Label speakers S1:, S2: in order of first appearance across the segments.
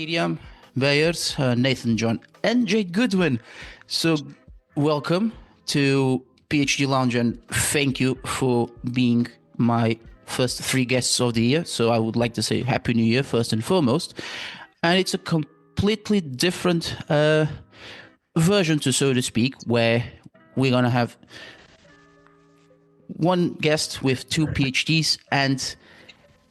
S1: Miriam Beyers, Nathan John, and Jade Goodwin. So welcome to PhD Lounge, and thank you for being my first three guests of the year. So I would like to say Happy New Year first and foremost. And it's a completely different version, so to speak, where we're going to have one guest with two PhDs and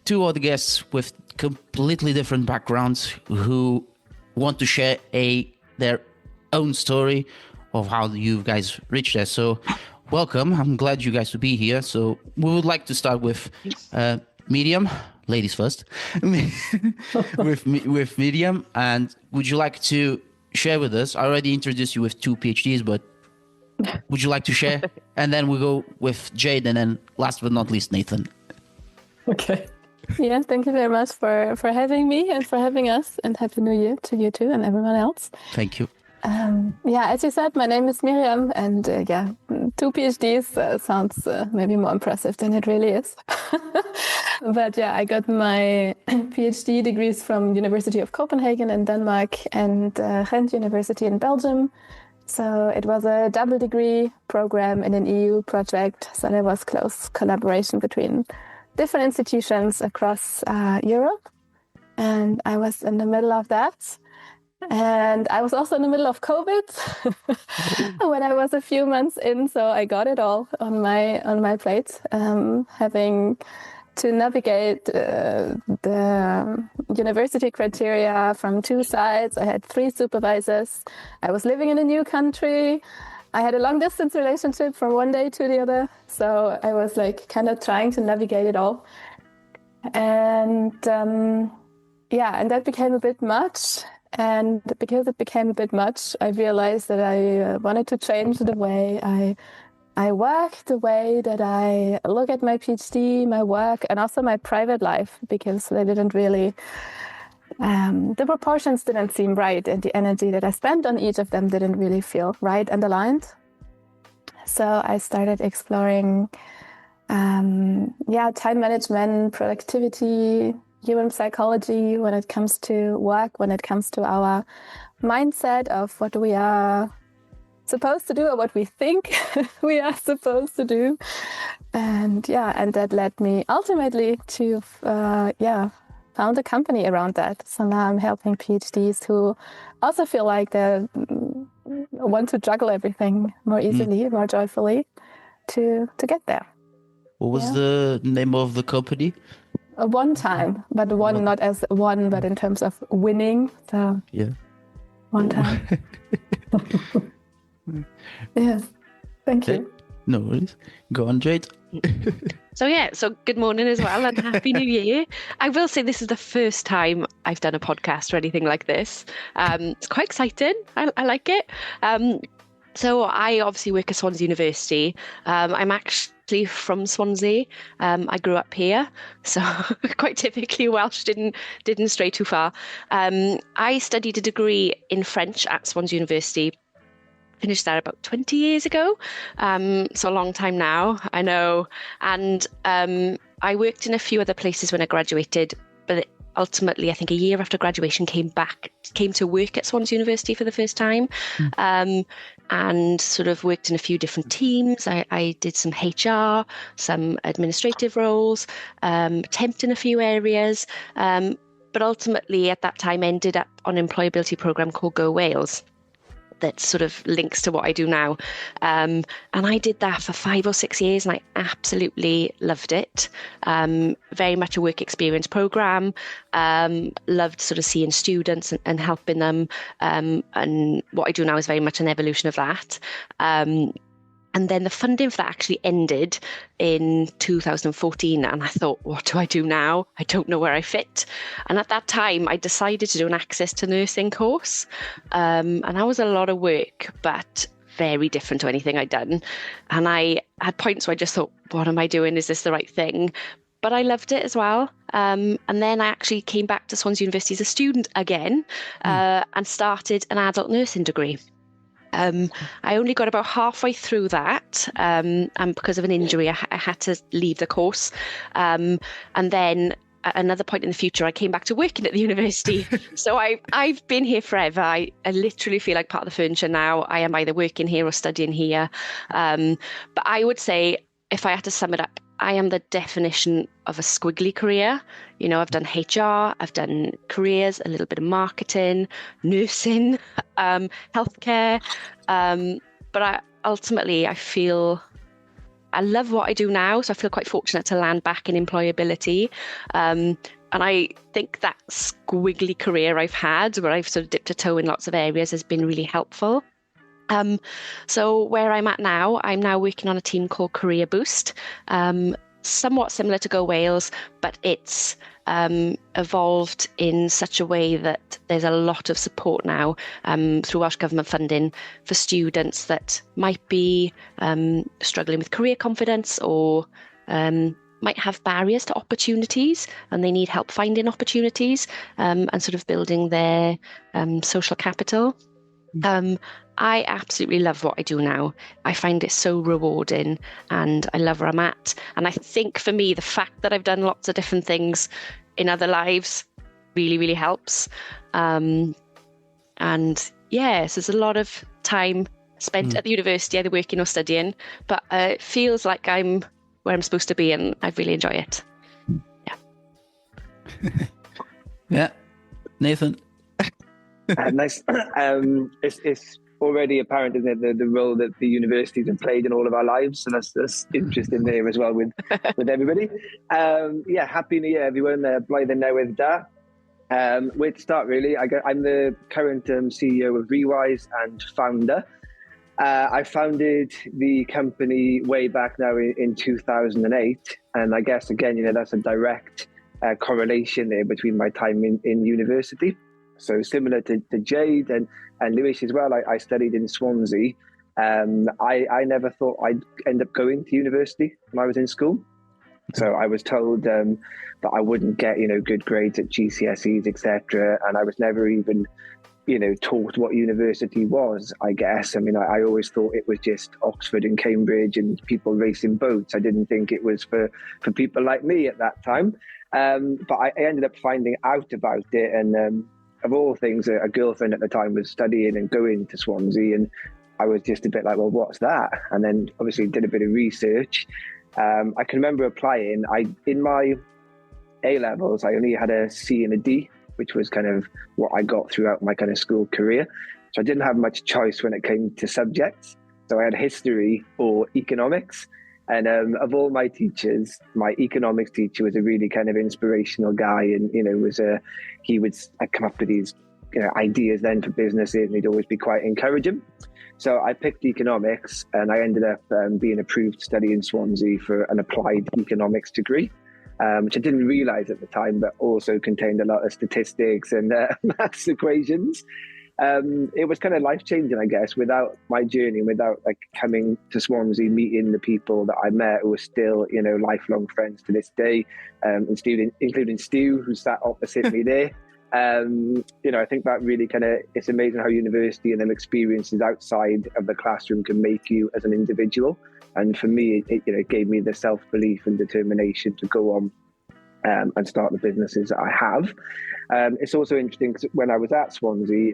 S1: two other guests with completely different backgrounds who want to share their own story of how you guys reached there. So welcome. I'm glad you guys to be here. So we would like to start with Miriam, ladies first, with Miriam. And would you like to share with us? I already introduced you with two PhDs, but would you like to share? And then we'll go with Jade, and then last but not least, Nathan.
S2: Okay. Yeah, thank you very much for having me and for having us, and Happy New Year to you too and everyone else.
S1: Thank you.
S2: As you said, my name is Miriam, and two PhDs sounds maybe more impressive than it really is. But I got my PhD degrees from University of Copenhagen in Denmark and Ghent University in Belgium. So it was a double degree program in an EU project. So there was close collaboration between different institutions across Europe. And I was in the middle of that. And I was also in the middle of COVID when I was a few months in. So I got it all on my plate, having to navigate the university criteria from two sides. I had three supervisors. I was living in a new country. I had a long distance relationship from one day to the other. So I was kind of trying to navigate it all. And and that became a bit much. And because it became a bit much, I realized that I wanted to change the way I work, the way that I look at my PhD, my work, and also my private life, because they didn't really, the proportions didn't seem right, and the energy that I spent on each of them didn't really feel right and aligned. So I started exploring, time management, productivity, human psychology when it comes to work, when it comes to our mindset of what we are supposed to do or what we think we are supposed to do. And that led me ultimately to found a company around that. So now I'm helping PhDs who also feel like they want to juggle everything more easily, more joyfully to get there.
S1: What was the name of the company?
S2: WonTime, but one not as one, but in terms of winning. So WonTime. Yes, thank you.
S1: No worries. Go on, Jade.
S3: So good morning as well, and Happy New Year. I will say this is the first time I've done a podcast or anything like this. It's quite exciting. I like it. So I obviously work at Swansea University. I'm actually from Swansea. I grew up here, so quite typically Welsh, didn't stray too far. I studied a degree in French at Swansea University. Finished that about 20 years ago, so a long time now, I know. And I worked in a few other places when I graduated, but ultimately, I think a year after graduation, came to work at Swansea University for the first time, and sort of worked in a few different teams. I did some HR, some administrative roles, temped in a few areas, but ultimately at that time ended up on an employability programme called Go Wales. That sort of links to what I do now. And I did that for 5 or 6 years, and I absolutely loved it. Very much a work experience programme. Loved sort of seeing students and helping them. And what I do now is very much an evolution of that. And then the funding for that actually ended in 2014. And I thought, what do I do now? I don't know where I fit. And at that time, I decided to do an access to nursing course. And that was a lot of work, but very different to anything I'd done. And I had points where I just thought, what am I doing? Is this the right thing? But I loved it as well. And then I actually came back to Swansea University as a student again, and started an adult nursing degree. I only got about halfway through that, and because of an injury, I had to leave the course. And then at another point in the future, I came back to working at the university. So I've been here forever. I literally feel like part of the furniture now. I am either working here or studying here. But I would say, if I had to sum it up, I am the definition of a squiggly career. You know, I've done HR, I've done careers, a little bit of marketing, nursing, healthcare. But ultimately, I feel I love what I do now. So I feel quite fortunate to land back in employability. And I think that squiggly career I've had, where I've sort of dipped a toe in lots of areas, has been really helpful. So where I'm at now, I'm now working on a team called Career Boost, somewhat similar to Go Wales, but it's evolved in such a way that there's a lot of support now through Welsh Government funding for students that might be struggling with career confidence or might have barriers to opportunities, and they need help finding opportunities and sort of building their social capital. I absolutely love what I do now. I find it so rewarding and I love where I'm at. And I think for me, the fact that I've done lots of different things in other lives really, really helps. And yes, there's a lot of time spent at the university, either working or studying, but it feels like I'm where I'm supposed to be and I really enjoy it. Yeah.
S1: Yeah. Nathan?
S4: Nice. It's already apparent, isn't it, the role that the universities have played in all of our lives. So that's interesting there as well with everybody. Happy New Year, everyone. Blwyddyn newydd da. Where to start, really? I'm the current CEO of Rewise and founder. I founded the company way back now in 2008. And I guess, again, that's a direct correlation there between my time in university. So similar to Jade and Lewis as well, I studied in Swansea. I never thought I'd end up going to university when I was in school. So I was told that I wouldn't get, good grades at GCSEs, etc. And I was never even, taught what university was, I guess. I mean, I always thought it was just Oxford and Cambridge and people racing boats. I didn't think it was for people like me at that time. But I ended up finding out about it, and of all things, a girlfriend at the time was studying and going to Swansea, and I was just a bit like, well, what's that? And then obviously did a bit of research. I can remember applying. In my A-levels, I only had a C and a D, which was kind of what I got throughout my kind of school career. So I didn't have much choice when it came to subjects. So I had history or economics. And of all my teachers, my economics teacher was a really kind of inspirational guy, and he would come up with these ideas then for businesses, and he'd always be quite encouraging. So I picked economics, and I ended up being approved to study in Swansea for an applied economics degree, which I didn't realise at the time, but also contained a lot of statistics and maths equations. It was kind of life-changing, I guess, without my journey, without coming to Swansea, meeting the people that I met who are still, lifelong friends to this day, including Stu, who sat opposite me there. I think that really it's amazing how university and them experiences outside of the classroom can make you as an individual. And for me, it gave me the self-belief and determination to go on and start the businesses that I have. It's also interesting because when I was at Swansea,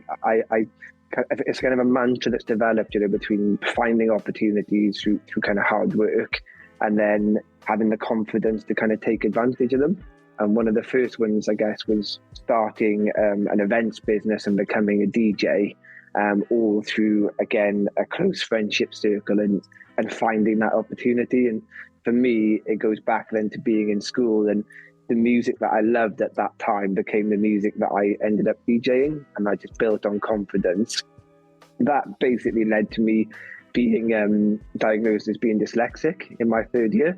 S4: it's kind of a mantra that's developed, between finding opportunities through kind of hard work and then having the confidence to kind of take advantage of them. And one of the first ones, I guess, was starting an events business and becoming a DJ, all through, again, a close friendship circle and finding that opportunity. And for me, it goes back then to being in school, and the music that I loved at that time became the music that I ended up DJing, and I just built on confidence. That basically led to me being diagnosed as being dyslexic in my third year.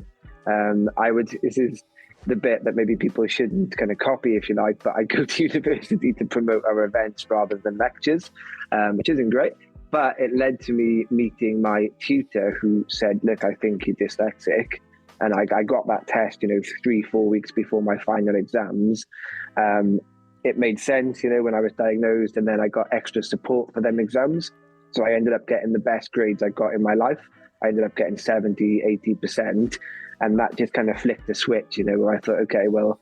S4: This is the bit that maybe people shouldn't kind of copy, if you like, but I go to university to promote our events rather than lectures, which isn't great. But it led to me meeting my tutor, who said, look, I think you're dyslexic. And I got that test, 3-4 weeks before my final exams. It made sense, when I was diagnosed, and then I got extra support for them exams. So I ended up getting the best grades I got in my life. I ended up getting 70, 80%. And that just kind of flicked the switch, where I thought, okay, well,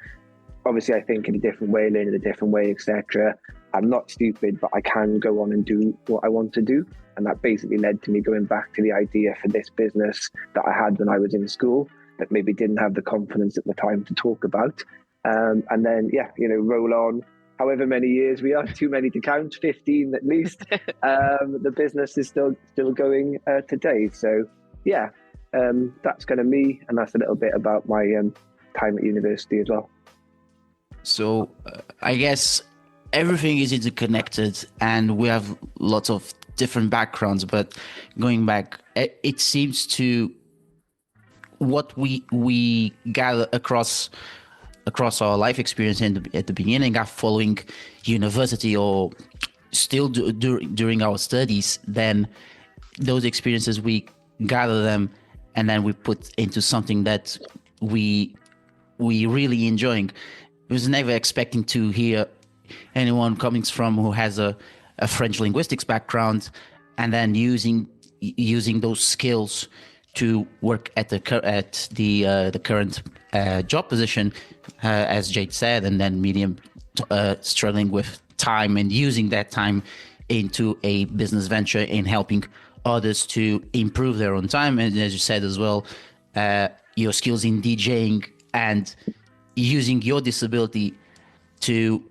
S4: obviously I think in a different way, learn in a different way, etc. I'm not stupid, but I can go on and do what I want to do. And that basically led to me going back to the idea for this business that I had when I was in school, that maybe didn't have the confidence at the time to talk about. And then, roll on. However many years we are, too many to count, 15 at least. The business is still going today. So, that's kind of me. And that's a little bit about my time at university as well.
S1: So I guess everything is interconnected and we have lots of different backgrounds, but going back, it seems to what we gather across our life experience at the beginning are following university or still during our studies, then those experiences, we gather them and then we put into something that we really enjoying. I was never expecting to hear anyone coming from who has a French linguistics background and then using those skills to work at the current job position, as Jade said, and then Miriam struggling with time and using that time into a business venture in helping others to improve their own time. And as you said as well, your skills in DJing and using your disability to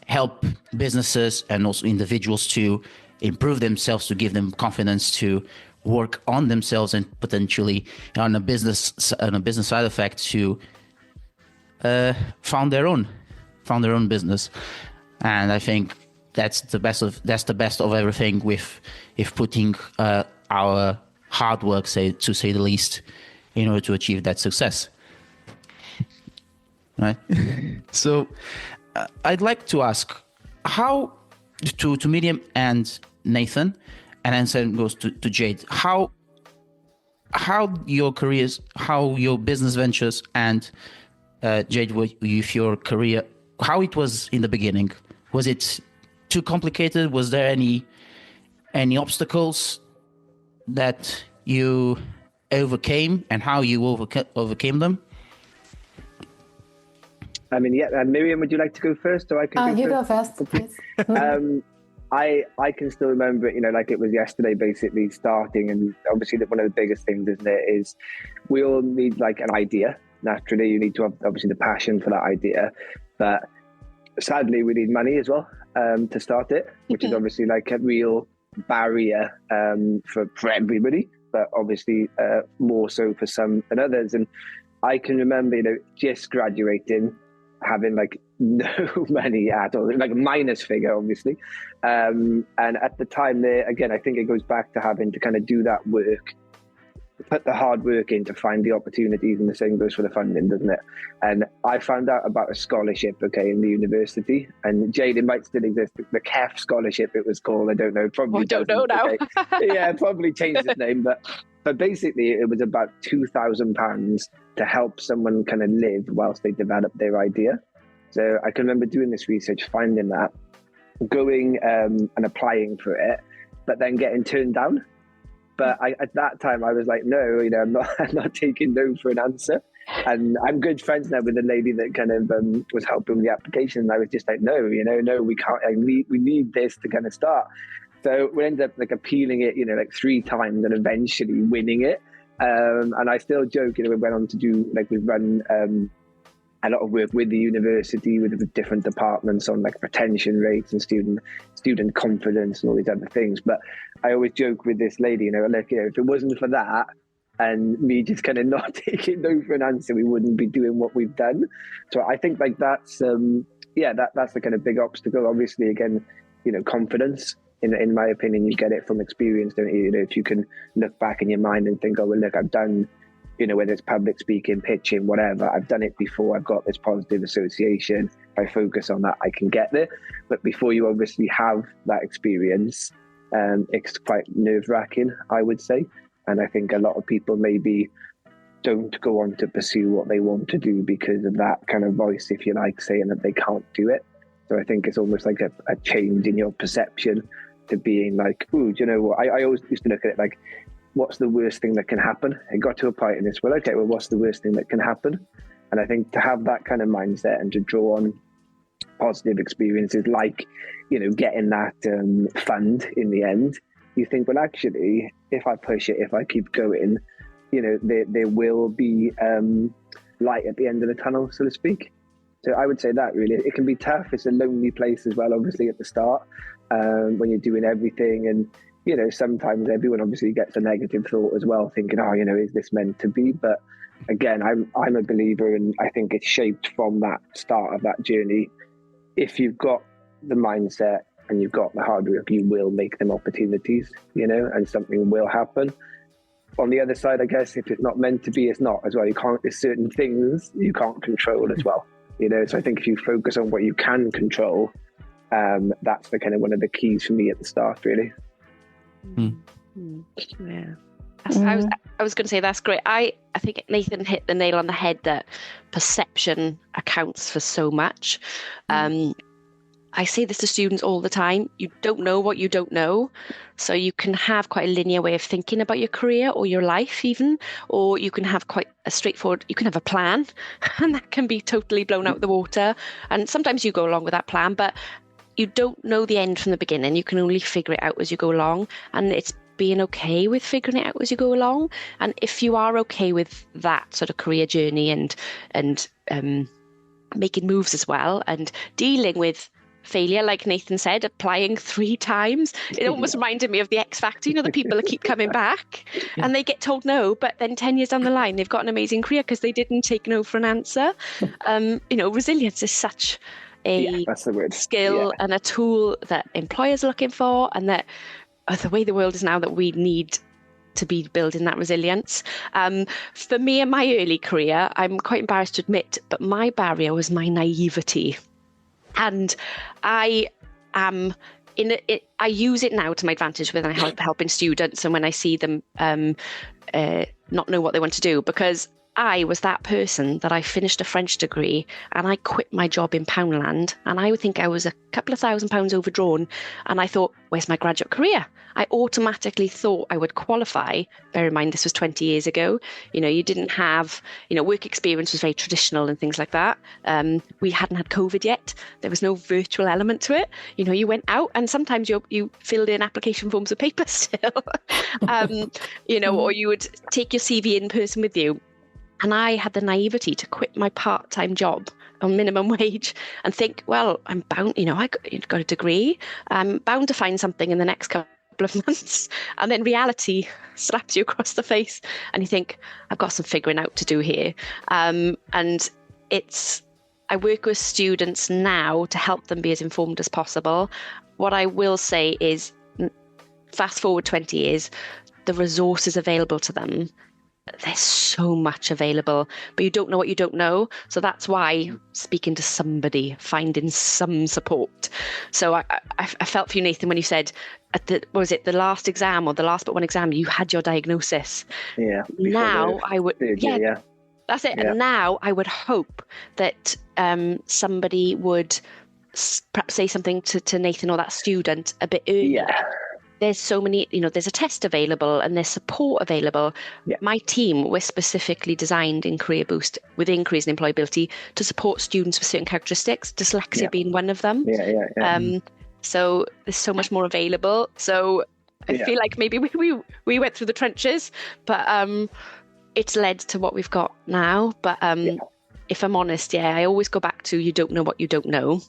S1: help businesses and also individuals to improve themselves, to give them confidence to work on themselves and potentially on a business side effect to found their own business. And I think that's the best of everything with putting our hard work, to say the least, in order to achieve that success. Right. So I'd like to ask how to Miriam and Nathan, and then same goes to Jade. How your careers, how your business ventures, and Jade, with your career, how it was in the beginning. Was it too complicated? Was there any obstacles that you overcame, and how you overcame them?
S4: I mean, Miriam, would you like to go first, or I can?
S2: You go first, please.
S4: I can still remember it, like it was yesterday, basically starting. And obviously, one of the biggest things, isn't it, is we all need like an idea. Naturally, you need to have obviously the passion for that idea, but sadly, we need money as well to start it, which is obviously like a real barrier for everybody, but obviously more so for some than others. And I can remember, just graduating, having like no money at all, like a minus figure, obviously. And at the time there, again, I think it goes back to having to kind of do that work, put the hard work in to find the opportunities, and the same goes for the funding, doesn't it? And I found out about a scholarship, in the university, and Jade, it might still exist, the KEF scholarship it was called, I don't know, probably
S3: I don't know now.
S4: Yeah, probably changed its name, but basically it was about £2,000 to help someone kind of live whilst they develop their idea. So I can remember doing this research, finding that, going and applying for it, but then getting turned down. But at that time I was like, no, I'm not taking no for an answer. And I'm good friends now with the lady that kind of was helping with the application. And I was just like, no, we can't. We need this to kind of start. So we ended up like appealing it, like 3 times and eventually winning it. And I still joke, we went on to do, like, we've run a lot of work with the university, with the different departments on like retention rates and student confidence and all these other things. But I always joke with this lady, if it wasn't for that and me just kind of not taking no for an answer, we wouldn't be doing what we've done. So I think like that's that's the kind of big obstacle. Obviously, again, confidence. In my opinion, you get it from experience, don't you? If you can look back in your mind and think, oh, well, look, I've done, whether it's public speaking, pitching, whatever, I've done it before, I've got this positive association. If I focus on that, I can get there. But before you obviously have that experience, it's quite nerve-wracking, I would say. And I think a lot of people maybe don't go on to pursue what they want to do because of that kind of voice, if you like, saying that they can't do it. So I think it's almost like a change in your perception to being like, ooh, do you know what? I always used to look at it like, what's the worst thing that can happen? It got to a point in this, well, okay, well, what's the worst thing that can happen? And I think to have that kind of mindset and to draw on positive experiences like, getting that fund in the end, you think, well, actually, if I push it, if I keep going, there will be light at the end of the tunnel, so to speak. So I would say that really, it can be tough. It's a lonely place as well, obviously, at the start, when you're doing everything. And, sometimes everyone obviously gets a negative thought as well, thinking, is this meant to be? But again, I'm a believer, and I think it's shaped from that start of that journey. If you've got the mindset and you've got the hard work, you will make them opportunities, and something will happen. On the other side, I guess, if it's not meant to be, it's not as well. There's certain things you can't control as well, So I think if you focus on what you can control, that's the kind of one of the keys for me at the start, really.
S3: Yeah. I was going to say that's great. I think Nathan hit the nail on the head that perception accounts for so much. I say this to students all the time. You don't know what you don't know. So you can have quite a linear way of thinking about your career or your life even, or you can have quite a straightforward, you can have a plan and that can be totally blown out of the water. And sometimes you go along with that plan, but you don't know the end from the beginning. You can only figure it out as you go along. And it's being okay with figuring it out as you go along. And if you are okay with that sort of career journey and making moves as well and dealing with failure, like Nathan said, applying 3 times, it almost reminded me of the X Factor, the people that keep coming back and they get told no, but then 10 years down the line they've got an amazing career because they didn't take no for an answer. Resilience is such a skill and a tool that employers are looking for, and that the way the world is now, that we need to be building that resilience. For me in my early career, I'm quite embarrassed to admit, but my barrier was my naivety. And I am I use it now to my advantage when I'm helping students and when I see them not know what they want to do, because I was that person that I finished a French degree and I quit my job in Poundland, and I would think I was a couple of £1,000s overdrawn, and I thought, where's my graduate career? I automatically thought I would qualify. Bear in mind, this was 20 years ago. You didn't have, work experience was very traditional and things like that. We hadn't had COVID yet. There was no virtual element to it. You went out and sometimes you filled in application forms of paper still, or you would take your CV in person with you. And I had the naivety to quit my part-time job on minimum wage and think, well, I'm bound, I got a degree. I'm bound to find something in the next couple of months. And then reality slaps you across the face and you think, I've got some figuring out to do here. And I work with students now to help them be as informed as possible. What I will say is, fast forward 20 years, the resources available to them, there's so much available, but you don't know what you don't know. So that's why speaking to somebody, finding some support. So I felt for you, Nathan, when you said at the last exam or the last but one exam, you had your diagnosis.
S4: Yeah.
S3: Now I would,
S4: yeah.
S3: That's it. Yeah. And now I would hope that somebody would perhaps say something to Nathan or that student a bit earlier. Yeah. There's so many, there's a test available and there's support available. Yeah. My team, we're specifically designed in Career Boost with increase in employability to support students with certain characteristics, dyslexia being one of them. So there's so much more available. So I feel like maybe we went through the trenches, but it's led to what we've got now. But if I'm honest, I always go back to you don't know what you don't know.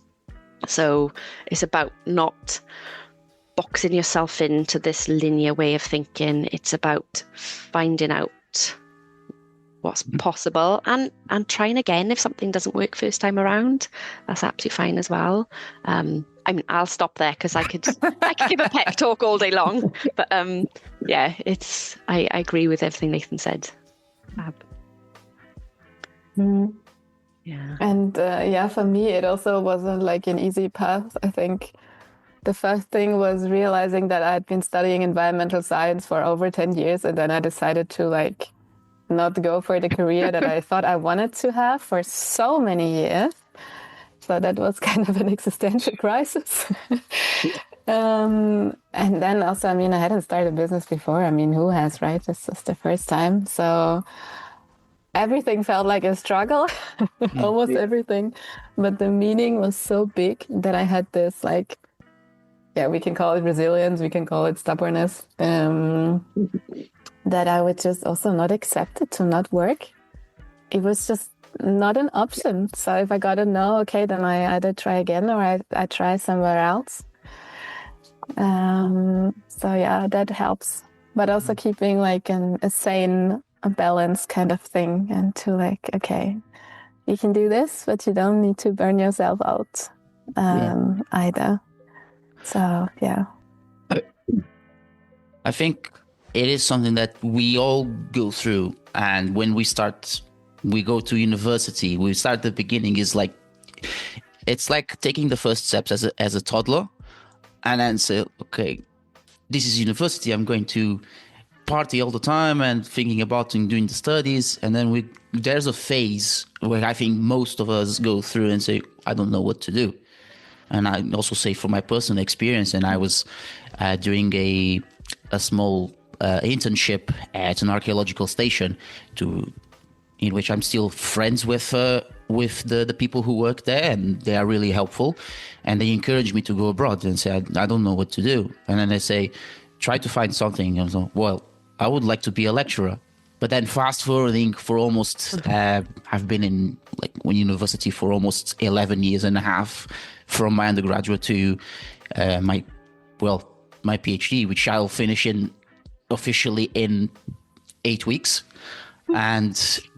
S3: So it's about not boxing yourself into this linear way of thinking. It's about finding out what's possible and trying again. If something doesn't work first time around, that's absolutely fine as well. I'll stop there because I could give a pep talk all day long. But I agree with everything Nathan said.
S2: Yeah. And for me, it also wasn't like an easy path. I think the first thing was realizing that I'd been studying environmental science for over 10 years, and then I decided to not go for the career that I thought I wanted to have for so many years. So that was kind of an existential crisis. And then also, I hadn't started a business before. Who has, right? This is the first time. So everything felt like a struggle. almost everything. But the meaning was so big that I had this like, yeah, we can call it resilience, we can call it stubbornness, that I would just also not accept it to not work. It was just not an option. So if I got a no, okay, then I either try again or I try somewhere else. So yeah, that helps. But also keeping like a sane, a balanced kind of thing, and to like, okay, you can do this, but you don't need to burn yourself out either. So yeah.
S1: I think it is something that we all go through, and when we go to university, we start at the beginning. It's like taking the first steps as a toddler, and then say, okay, this is university. I'm going to party all the time and thinking about doing the studies, and then there's a phase where I think most of us go through and say, I don't know what to do. And I also say from my personal experience, and I was doing a small internship at an archaeological station in which I'm still friends with the people who work there, and they are really helpful. And they encourage me to go abroad and say, I don't know what to do. And then they say, try to find something. And so, well, I would like to be a lecturer. But then fast forwarding for almost, I've been in university for almost 11 years and a half, from my undergraduate to my PhD, which I'll finish officially in 8 weeks. And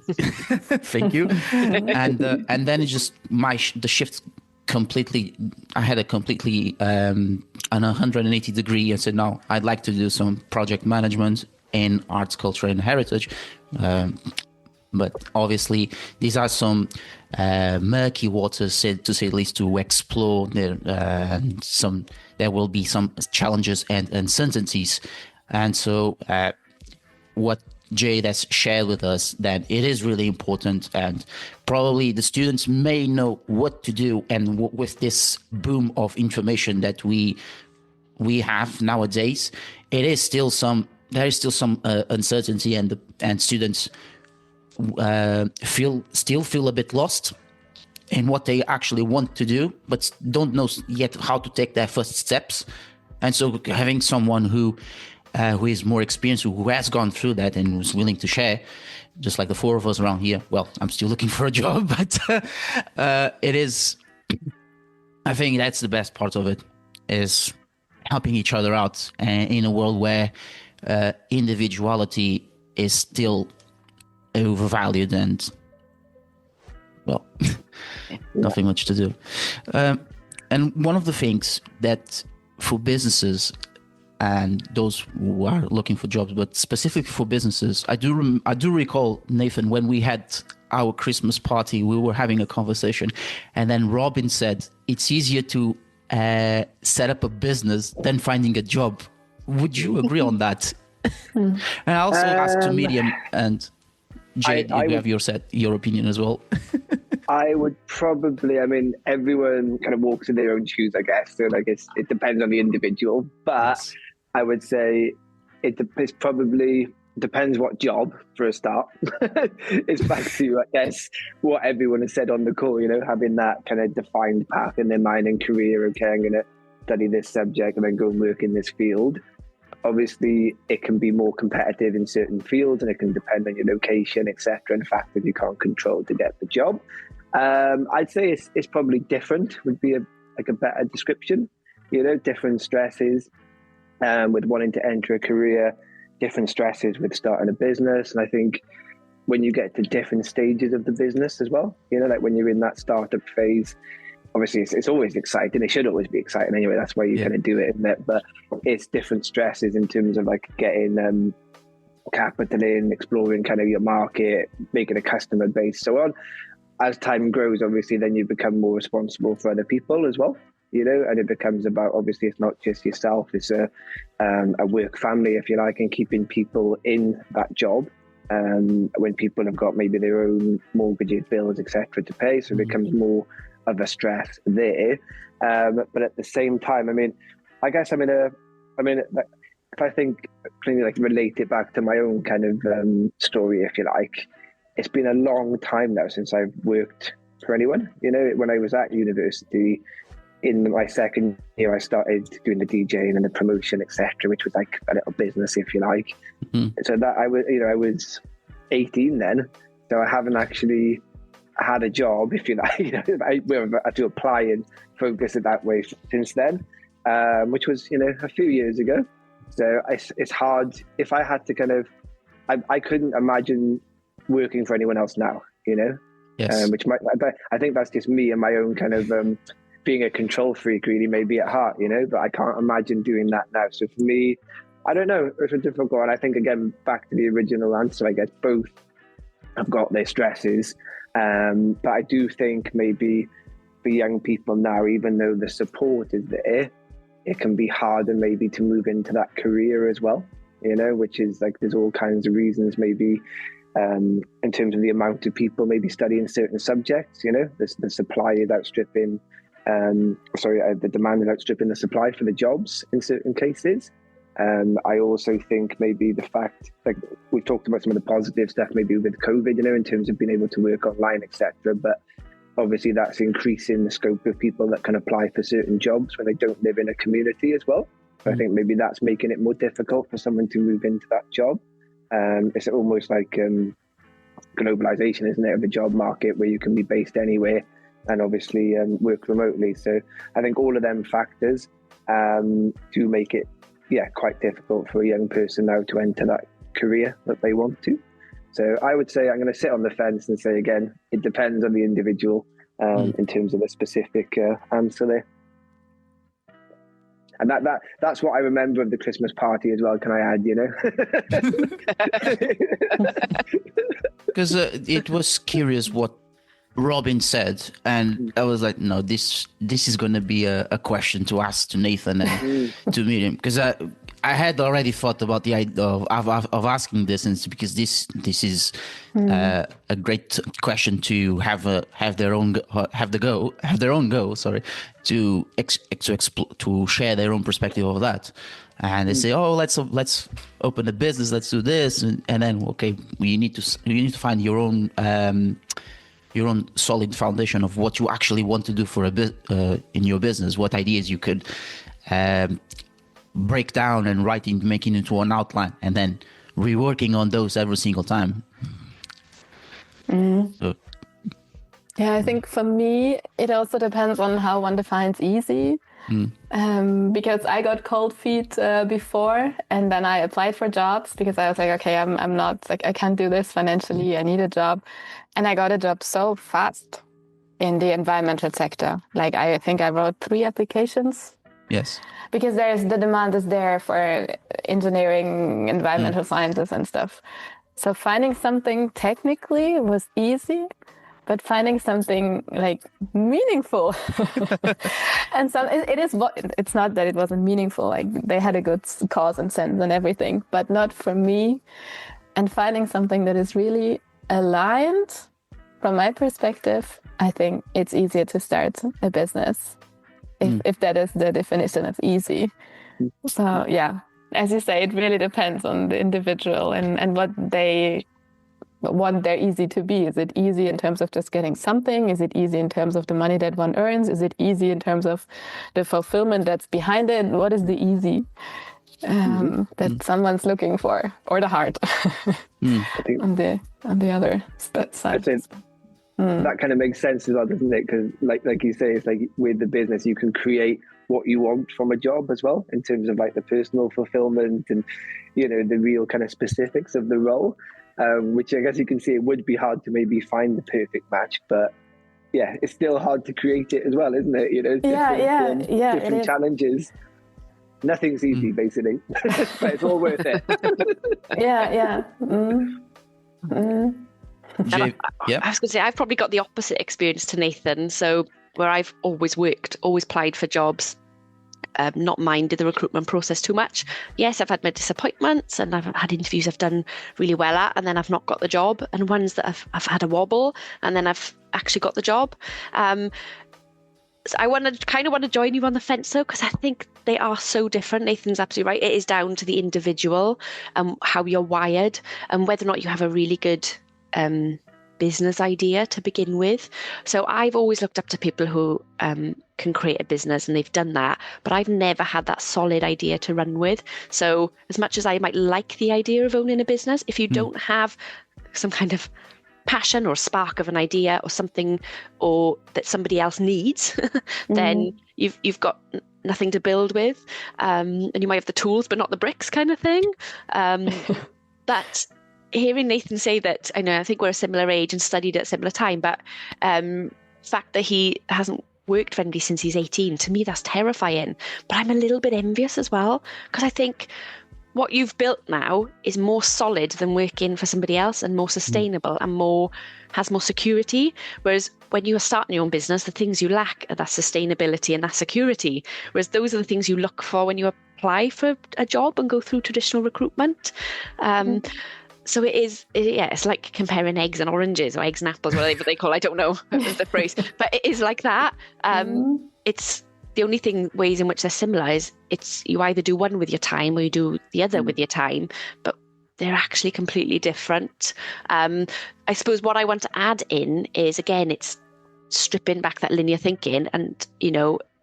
S1: thank you. And then it just the shift completely. I had a completely an 180 degree, and said, no, I'd like to do some project management in arts, culture, and heritage. But obviously, these are some murky waters, to say the least, to explore. There will be some challenges and uncertainties, and so what Jade has shared with us, that it is really important, and probably the students may know what to do. And with this boom of information that we have nowadays, there is still some uncertainty, and students feel a bit lost in what they actually want to do, but don't know yet how to take their first steps. And so having someone who is more experienced, who has gone through that and who's willing to share, just like the four of us around here. Well, I'm still looking for a job, but it is, I think that's the best part of it, is helping each other out in a world where individuality is still overvalued and, well, nothing much to do. And one of the things that for businesses and those who are looking for jobs, but specifically for businesses, I do recall, Nathan, when we had our Christmas party, we were having a conversation, and then Robin said it's easier to set up a business than finding a job. Would you agree on that? And I also asked to Miriam and Jade, you have your opinion as well.
S4: I would probably, everyone kind of walks in their own shoes, I guess. So it depends on the individual, but yes. I would say it's probably depends what job for a start. It's back to, I guess, what everyone has said on the call, having that kind of defined path in their mind and career. Okay, I'm going to study this subject and then go and work in this field. Obviously, it can be more competitive in certain fields, and it can depend on your location, etc., and factors you can't control to get the job. I'd say it's probably different, would be a better description. Different stresses with wanting to enter a career, different stresses with starting a business. And I think when you get to different stages of the business as well, like when you're in that startup phase, obviously it's always exciting. It should always be exciting anyway. That's why you kind of do it, isn't it? But it's different stresses in terms of getting capital in, exploring kind of your market, making a customer base, so on. As time grows, obviously, then you become more responsible for other people as well, and it becomes about, obviously, it's not just yourself, it's a work family, if you like, and keeping people in that job when people have got maybe their own mortgages, bills, etc. to pay. So it becomes more of a stress there. But at the same time, I guess if I think, relate it back to my own kind of story, if you like, it's been a long time now since I've worked for anyone. You know, when I was at university, in my second year, I started doing the DJing and the promotion, etc., which was like a little business, if you like. Mm-hmm. So that I was 18 then, so I haven't actually had a job, if you like. I had to apply and focus it that way since then, which was, a few years ago. So it's hard. If I had to I couldn't imagine working for anyone else now,
S1: Yes.
S4: I think that's just me and my own being a control freak, really, maybe at heart, but I can't imagine doing that now. So for me, I don't know, it's a difficult one. I think, again, back to the original answer, I guess both have got their stresses. But I do think maybe for young people now, even though the support is there, it can be harder maybe to move into that career as well, which is like, there's all kinds of reasons, maybe in terms of the amount of people maybe studying certain subjects, the supply is outstripping, the demand is outstripping the supply for the jobs in certain cases. I also think maybe the fact, like we've talked about some of the positive stuff maybe with COVID, in terms of being able to work online, etc. But obviously that's increasing the scope of people that can apply for certain jobs when they don't live in a community as well. So I think maybe that's making it more difficult for someone to move into that job. It's almost like globalization, isn't it, of the job market, where you can be based anywhere and obviously work remotely. So I think all of them factors do make it quite difficult for a young person now to enter that career that they want to. So I would say I'm going to sit on the fence and say, again, it depends on the individual in terms of a specific answer there. And that's what I remember of the Christmas party as well, can I add,
S1: Because it was curious what Robin said, and I was like, no, this is going to be a question to ask to Nathan and to Miriam, because I had already thought about the idea of asking this, and because this is a great question to have their own go. Sorry, to share their own perspective of that, and they say, oh, let's open a business, let's do this, and then okay, you need to find your own solid foundation of what you actually want to do for a bit in your business, what ideas you could break down and making into an outline, and then reworking on those every single time. So.
S2: Yeah, I think for me, it also depends on how one defines easy. Because I got cold feet before, and then I applied for jobs because I was like, okay, I'm not like, I can't do this financially. I need a job. And I got a job so fast in the environmental sector. Like, I think I wrote 3 applications.
S1: Yes.
S2: Because the demand is there for engineering, environmental sciences and stuff. So finding something technically was easy, but finding something like meaningful and it's not that it wasn't meaningful. Like, they had a good cause and sense and everything, but not for me. And finding something that is really aligned from my perspective, I think it's easier to start a business if that is the definition of easy. So yeah, as you say, it really depends on the individual and what they want their easy to be. Is it easy in terms of just getting something? Is it easy in terms of the money that one earns? Is it easy in terms of the fulfillment that's behind it? What is the easy that someone's looking for, or the heart on the other side?
S4: That kind of makes sense as well, doesn't it? Because like you say, it's like with the business, you can create what you want from a job as well, in terms of like the personal fulfillment and, the real kind of specifics of the role, which I guess you can see it would be hard to maybe find the perfect match, but yeah, it's still hard to create it as well, isn't it? Different challenges. Nothing's easy, basically, but it's all worth it.
S1: Yeah.
S3: I was going to say, I've probably got the opposite experience to Nathan. So where I've always worked, always applied for jobs, not minded the recruitment process too much. Yes, I've had my disappointments, and I've had interviews I've done really well at, and then I've not got the job, and ones that I've had a wobble, and then I've actually got the job. So I want to join you on the fence though, because I think they are so different. Nathan's absolutely right. It is down to the individual and how you're wired, and whether or not you have a really good business idea to begin with. So I've always looked up to people who can create a business, and they've done that, but I've never had that solid idea to run with. So as much as I might like the idea of owning a business, if you don't have some kind of passion or spark of an idea or something, or that somebody else needs, then you've got nothing to build with, and you might have the tools but not the bricks, kind of thing. But hearing Nathan say that, I think we're a similar age and studied at a similar time, but fact that he hasn't worked for anybody since he's 18, to me that's terrifying. But I'm a little bit envious as well, because I think what you've built now is more solid than working for somebody else, and more sustainable, and has more security. Whereas when you are starting your own business, the things you lack are that sustainability and that security. Whereas those are the things you look for when you apply for a job and go through traditional recruitment. So it's like comparing eggs and oranges, or eggs and apples, whatever they call, I don't know the phrase, but it is like that. It's the only ways in which they're similar is you either do one with your time or you do the other with your time, but they're actually completely different. I suppose what I want to add in is, again, it's stripping back that linear thinking, and,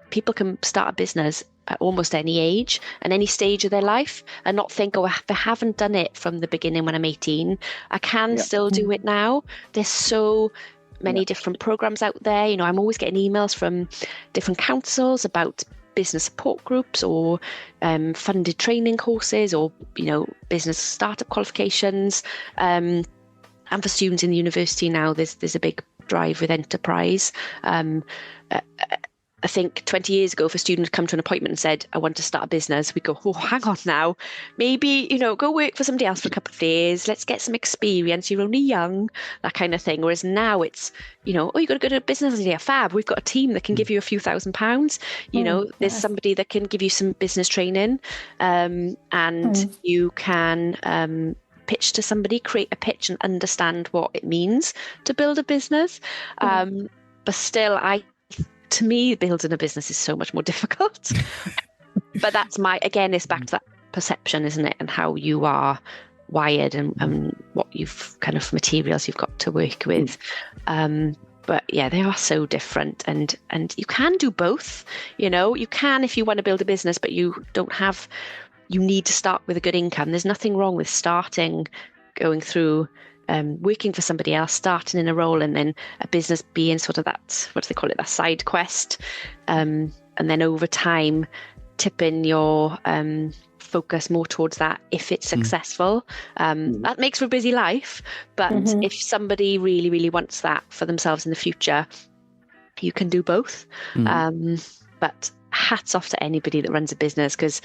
S3: people can start a business at almost any age and any stage of their life, and not think, if I haven't done it from the beginning when I'm 18, I can still do it now. There's so many different programs out there. I'm always getting emails from different councils about business support groups, or funded training courses, or business startup qualifications, and for students in the university now there's a big drive with enterprise. I think 20 years ago, if a student had come to an appointment and said, I want to start a business, we'd go, hang on now, maybe, go work for somebody else for a couple of years, let's get some experience, you're only young, that kind of thing. Whereas now it's, you've got to go to a business idea, fab, we've got a team that can give you a few £1,000s, there's somebody that can give you some business training, and you can pitch to somebody, create a pitch and understand what it means to build a business. But still, to me, building a business is so much more difficult. But that's it's back to that perception, isn't it? And how you are wired, and what you've kind of materials you've got to work with. But yeah, they are so different, and you can do both. You can, if you want to build a business, but you need to start with a good income. There's nothing wrong with going through working for somebody else, starting in a role, and then a business being sort of that, what do they call it, that side quest, and then over time tipping your focus more towards that if it's successful. That makes for a busy life, but if somebody really, really wants that for themselves in the future, you can do both. But hats off to anybody that runs a business, because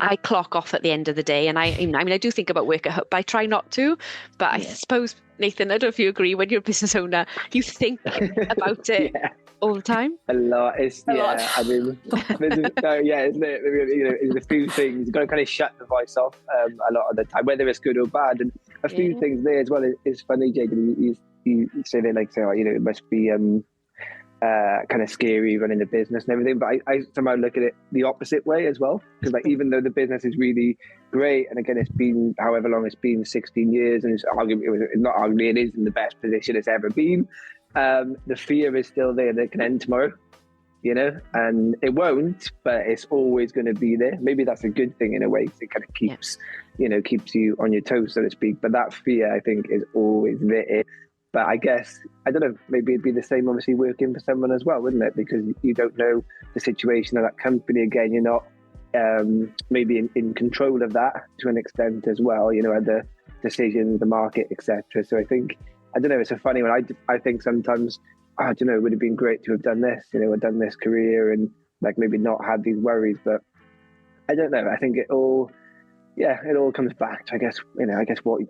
S3: I clock off at the end of the day, and I do think about work at home, but I try not to. But I suppose, Nathan, I don't know if you agree, when you're a business owner, you think about it all the time.
S4: A lot. It's a lot. I mean, it's a few things. You've got to kind of shut the voice off a lot of the time, whether it's good or bad. And a few things there as well. It's funny, Jade, you say they it must be kind of scary running a business and everything, but I somehow look at it the opposite way as well, because even though the business is really great, and again it's been however long it's been, 16 years, and it's not arguably, it is in the best position it's ever been, the fear is still there that it can end tomorrow, and it won't, but it's always going to be there. Maybe that's a good thing in a way, because it kind of keeps you on your toes, so to speak, but that fear, I think, is always there. But I guess, I don't know, maybe it'd be the same, obviously, working for someone as well, wouldn't it? Because you don't know the situation of that company. Again, you're not maybe in control of that to an extent as well, the decisions, the market, etc. So I think, I don't know, it's a funny one. I think sometimes, I don't know, it would have been great to have done this, done this career and maybe not had these worries. But I don't know. I think it all comes back to, I guess what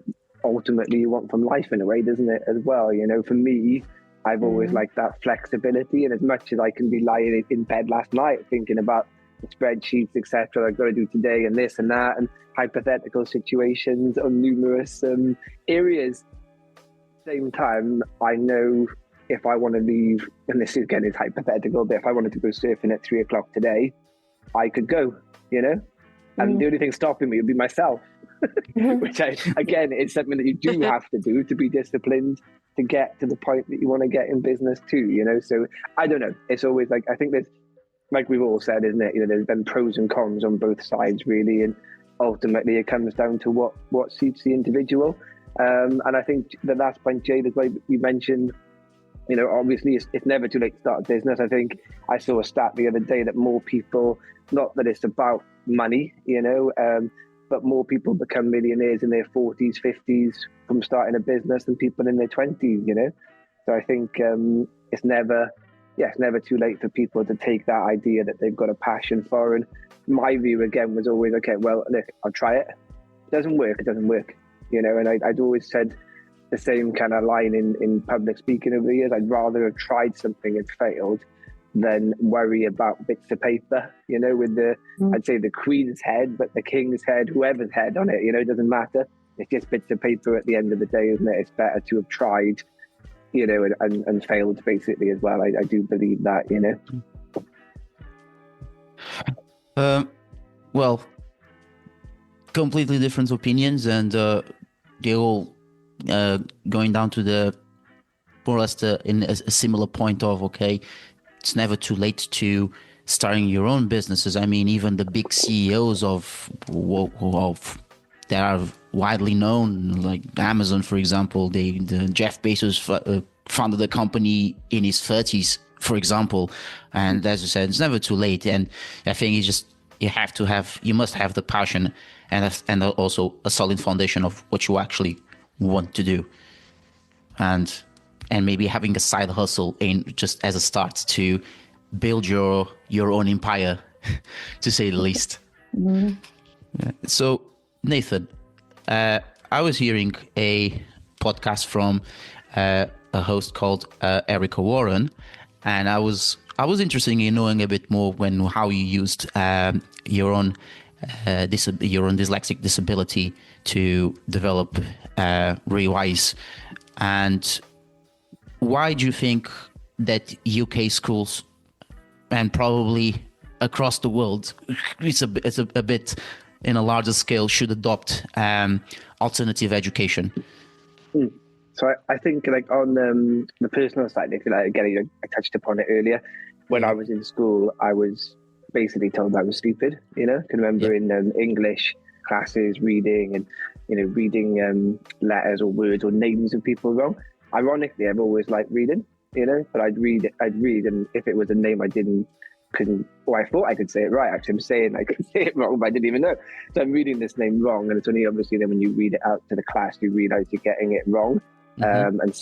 S4: ultimately you want from life in a way, doesn't it, as well? For me, I've always liked that flexibility, and as much as I can be lying in bed last night thinking about the spreadsheets, etc., I've got to do today and this and that, and hypothetical situations on numerous areas, at the same time, I know if I want to leave, and this again is hypothetical, but if I wanted to go surfing at 3:00 today, I could go, and the only thing stopping me would be myself. Which again, it's something that you do have to do to be disciplined to get to the point that you want to get in business too, you know? So I don't know. It's always like, I think there's, like we've all said, isn't it? You know, there's been pros and cons on both sides really. And ultimately it comes down to what suits the individual. And I think the last point, Jade, is like you mentioned, you know, obviously it's never too late to start a business. I think I saw a stat the other day that more people, not that it's about money, you know, but more people become millionaires in their 40s, 50s from starting a business than people in their 20s, you know. So I think it's never too late for people to take that idea that they've got a passion for. And my view again was always, okay, well, look, I'll try it. It doesn't work, you know. And I'd always said the same kind of line in public speaking over the years. I'd rather have tried something and failed than worry about bits of paper, you know, with I'd say the Queen's head, but the King's head, whoever's head on it, you know, it doesn't matter. It's just bits of paper at the end of the day, isn't it? It's better to have tried, you know, and failed basically as well. I do believe that, you know.
S1: Well, completely different opinions, and they all going down to the more or less in a similar point of, okay, it's never too late to starting your own businesses. I mean, even the big CEOs of that are widely known, like Amazon, for example, the Jeff Bezos founded the company in his 30s, for example. And as you said, it's never too late. And I think it's just you must have the passion and also a solid foundation of what you actually want to do, and maybe having a side hustle in just as a start to build your own empire, to say the least. Mm-hmm. Yeah. So Nathan, I was hearing a podcast from a host called Erica Warren, and I was interested in knowing a bit more how you used your own dyslexic disability to develop Rewise. And why do you think that UK schools, and probably across the world, it's a bit in a larger scale, should adopt alternative education?
S4: So I think, like, on the personal side, if you like, again, I touched upon it earlier. When I was in school, I was basically told I was stupid. You know, I can remember in English classes reading letters or words or names of people wrong. Ironically, I've always liked reading, you know, but I'd read, and if it was a name I thought I could say it right. Actually, I'm saying I could say it wrong, but I didn't even know. So I'm reading this name wrong, and it's only obviously then when you read it out to the class, you realize you're getting it wrong. Mm-hmm. And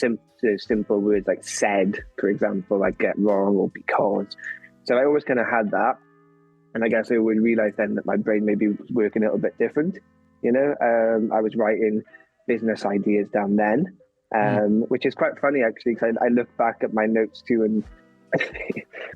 S4: simple words like said, for example, I get wrong, or because. So I always kind of had that. And I guess I would realize then that my brain maybe was working a little bit different. You know, I was writing business ideas down then, which is quite funny actually, because I look back at my notes too, and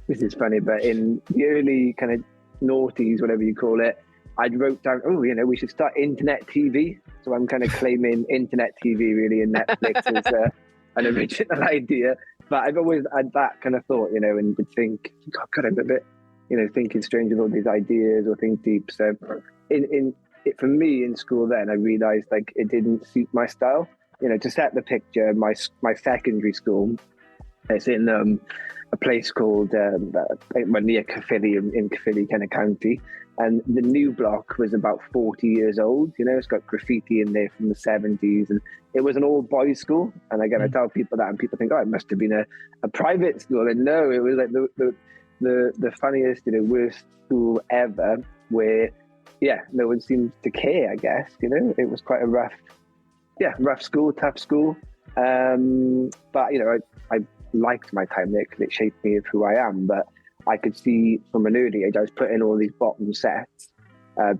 S4: this is funny, but in the early kind of noughties, whatever you call it, I'd wrote down, we should start internet TV. So I'm kind of claiming internet TV really, and Netflix is an original idea. But I've always had that kind of thought, you know, and would think, God, I'm a bit, you know, thinking strange with all these ideas or think deep. So for me in school then, I realized like it didn't suit my style. You know, to set the picture, my secondary school, it's in a place called near Caerphilly in Caerphilly kind of county. And the new block was about 40 years old. You know, it's got graffiti in there from the 70s. And it was an all-boys school. And again, I tell people that, and people think, it must have been a private school. And no, it was like the funniest, you know, worst school ever, where, no one seemed to care, I guess. You know, it was quite a rough school, tough school. But, you know, I liked my time there because it shaped me of who I am. But I could see from an early age, I was put in all these bottom sets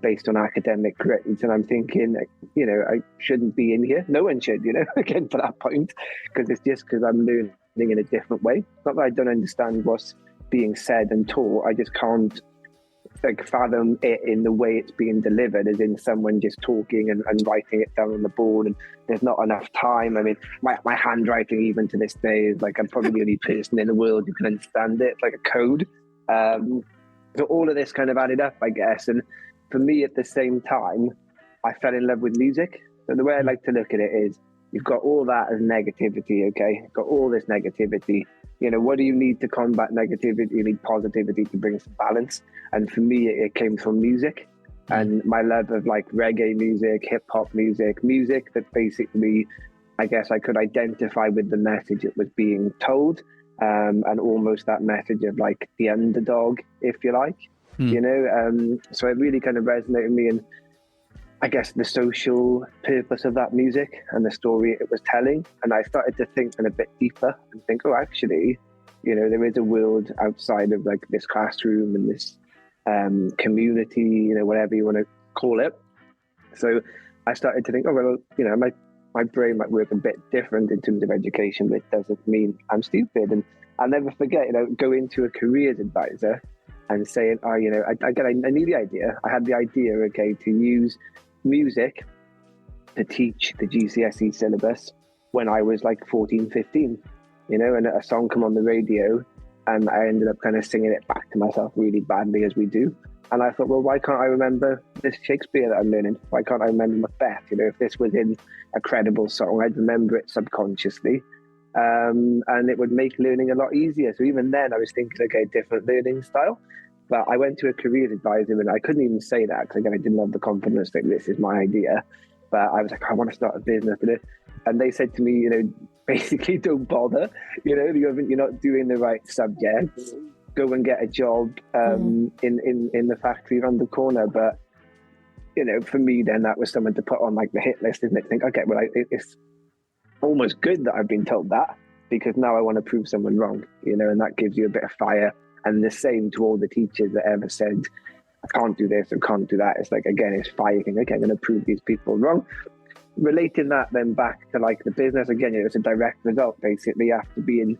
S4: based on academic grades. And I'm thinking, you know, I shouldn't be in here. No one should, you know, again, to that point, because it's just because I'm learning in a different way. Not that I don't understand what's being said and taught. I just can't fathom it in the way it's being delivered, as in someone just talking and writing it down on the board, and there's not enough time. I mean, my handwriting even to this day is like, I'm probably the only person in the world who can understand it. It's like a code. So all of this kind of added up, I guess. And for me at the same time, I fell in love with music. So the way I like to look at it is, you've got all that as negativity, okay? Got all this negativity. What do you need to combat negativity? You need positivity to bring some balance. And for me, it came from music and my love of like reggae music, hip hop music that basically, I guess I could identify with the message it was being told, and almost that message of like the underdog, if you like, so it really kind of resonated with me, and I guess the social purpose of that music and the story it was telling. And I started to think a bit deeper and think, oh, actually, there is a world outside of like this classroom and this community, whatever you want to call it. So I started to think, oh, well, my brain might work a bit different in terms of education, but it doesn't mean I'm stupid. And I'll never forget, going to a careers advisor and saying, oh, I knew the idea. I had the idea, okay, to use music to teach the GCSE syllabus when I was like 14, 15, and a song come on the radio and I ended up kind of singing it back to myself really badly, as we do. And I thought, well, why can't I remember this Shakespeare that I'm learning? Why can't I remember Macbeth? If this was in a credible song, I'd remember it subconsciously. And it would make learning a lot easier. So even then I was thinking, okay, different learning style. But I went to a careers advisor and I couldn't even say that because, again, I didn't have the confidence that this is my idea. But I was like, I want to start a business. And they said to me, basically don't bother. You're not doing the right subjects. Go and get a job in the factory around the corner. But, for me, then that was someone to put on like the hit list, isn't it? Think, okay, well, it's almost good that I've been told that, because now I want to prove someone wrong, and that gives you a bit of fire. And the same to all the teachers that ever said, I can't do this or can't do that. It's like, again, it's fire. Okay, I'm going to prove these people wrong. Relating that then back to like the business, again, it's a direct result, basically, after being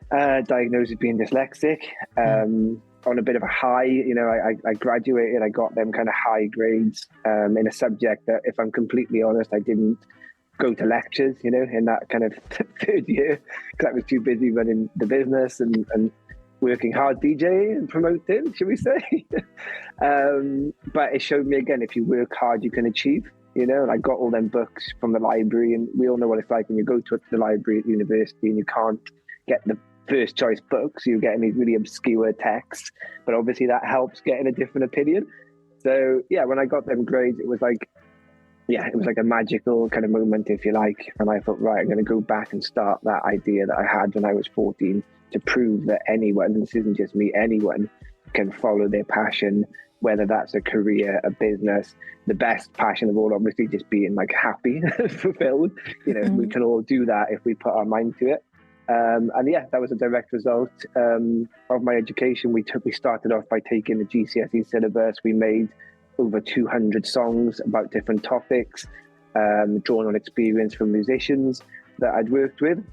S4: diagnosed as being dyslexic, on a bit of a high, I graduated, I got them kind of high grades in a subject that, if I'm completely honest, I didn't go to lectures, in that kind of third year, because I was too busy running the business and working hard DJing and promoting, should we say. But it showed me, again, if you work hard, you can achieve, and I got all them books from the library, and we all know what it's like when you go to the library at university and you can't get the first choice books, you're getting these really obscure texts, but obviously that helps getting a different opinion. So yeah, when I got them grades, it was like a magical kind of moment, if you like. And I thought, right, I'm going to go back and start that idea that I had when I was 14, to prove that anyone, and this isn't just me, anyone can follow their passion, whether that's a career, a business. The best passion of all, obviously, just being like happy, fulfilled. We can all do that if we put our mind to it. And yeah, that was a direct result of my education. We started off by taking the GCSE syllabus. We made over 200 songs about different topics, drawn on experience from musicians that I'd worked with.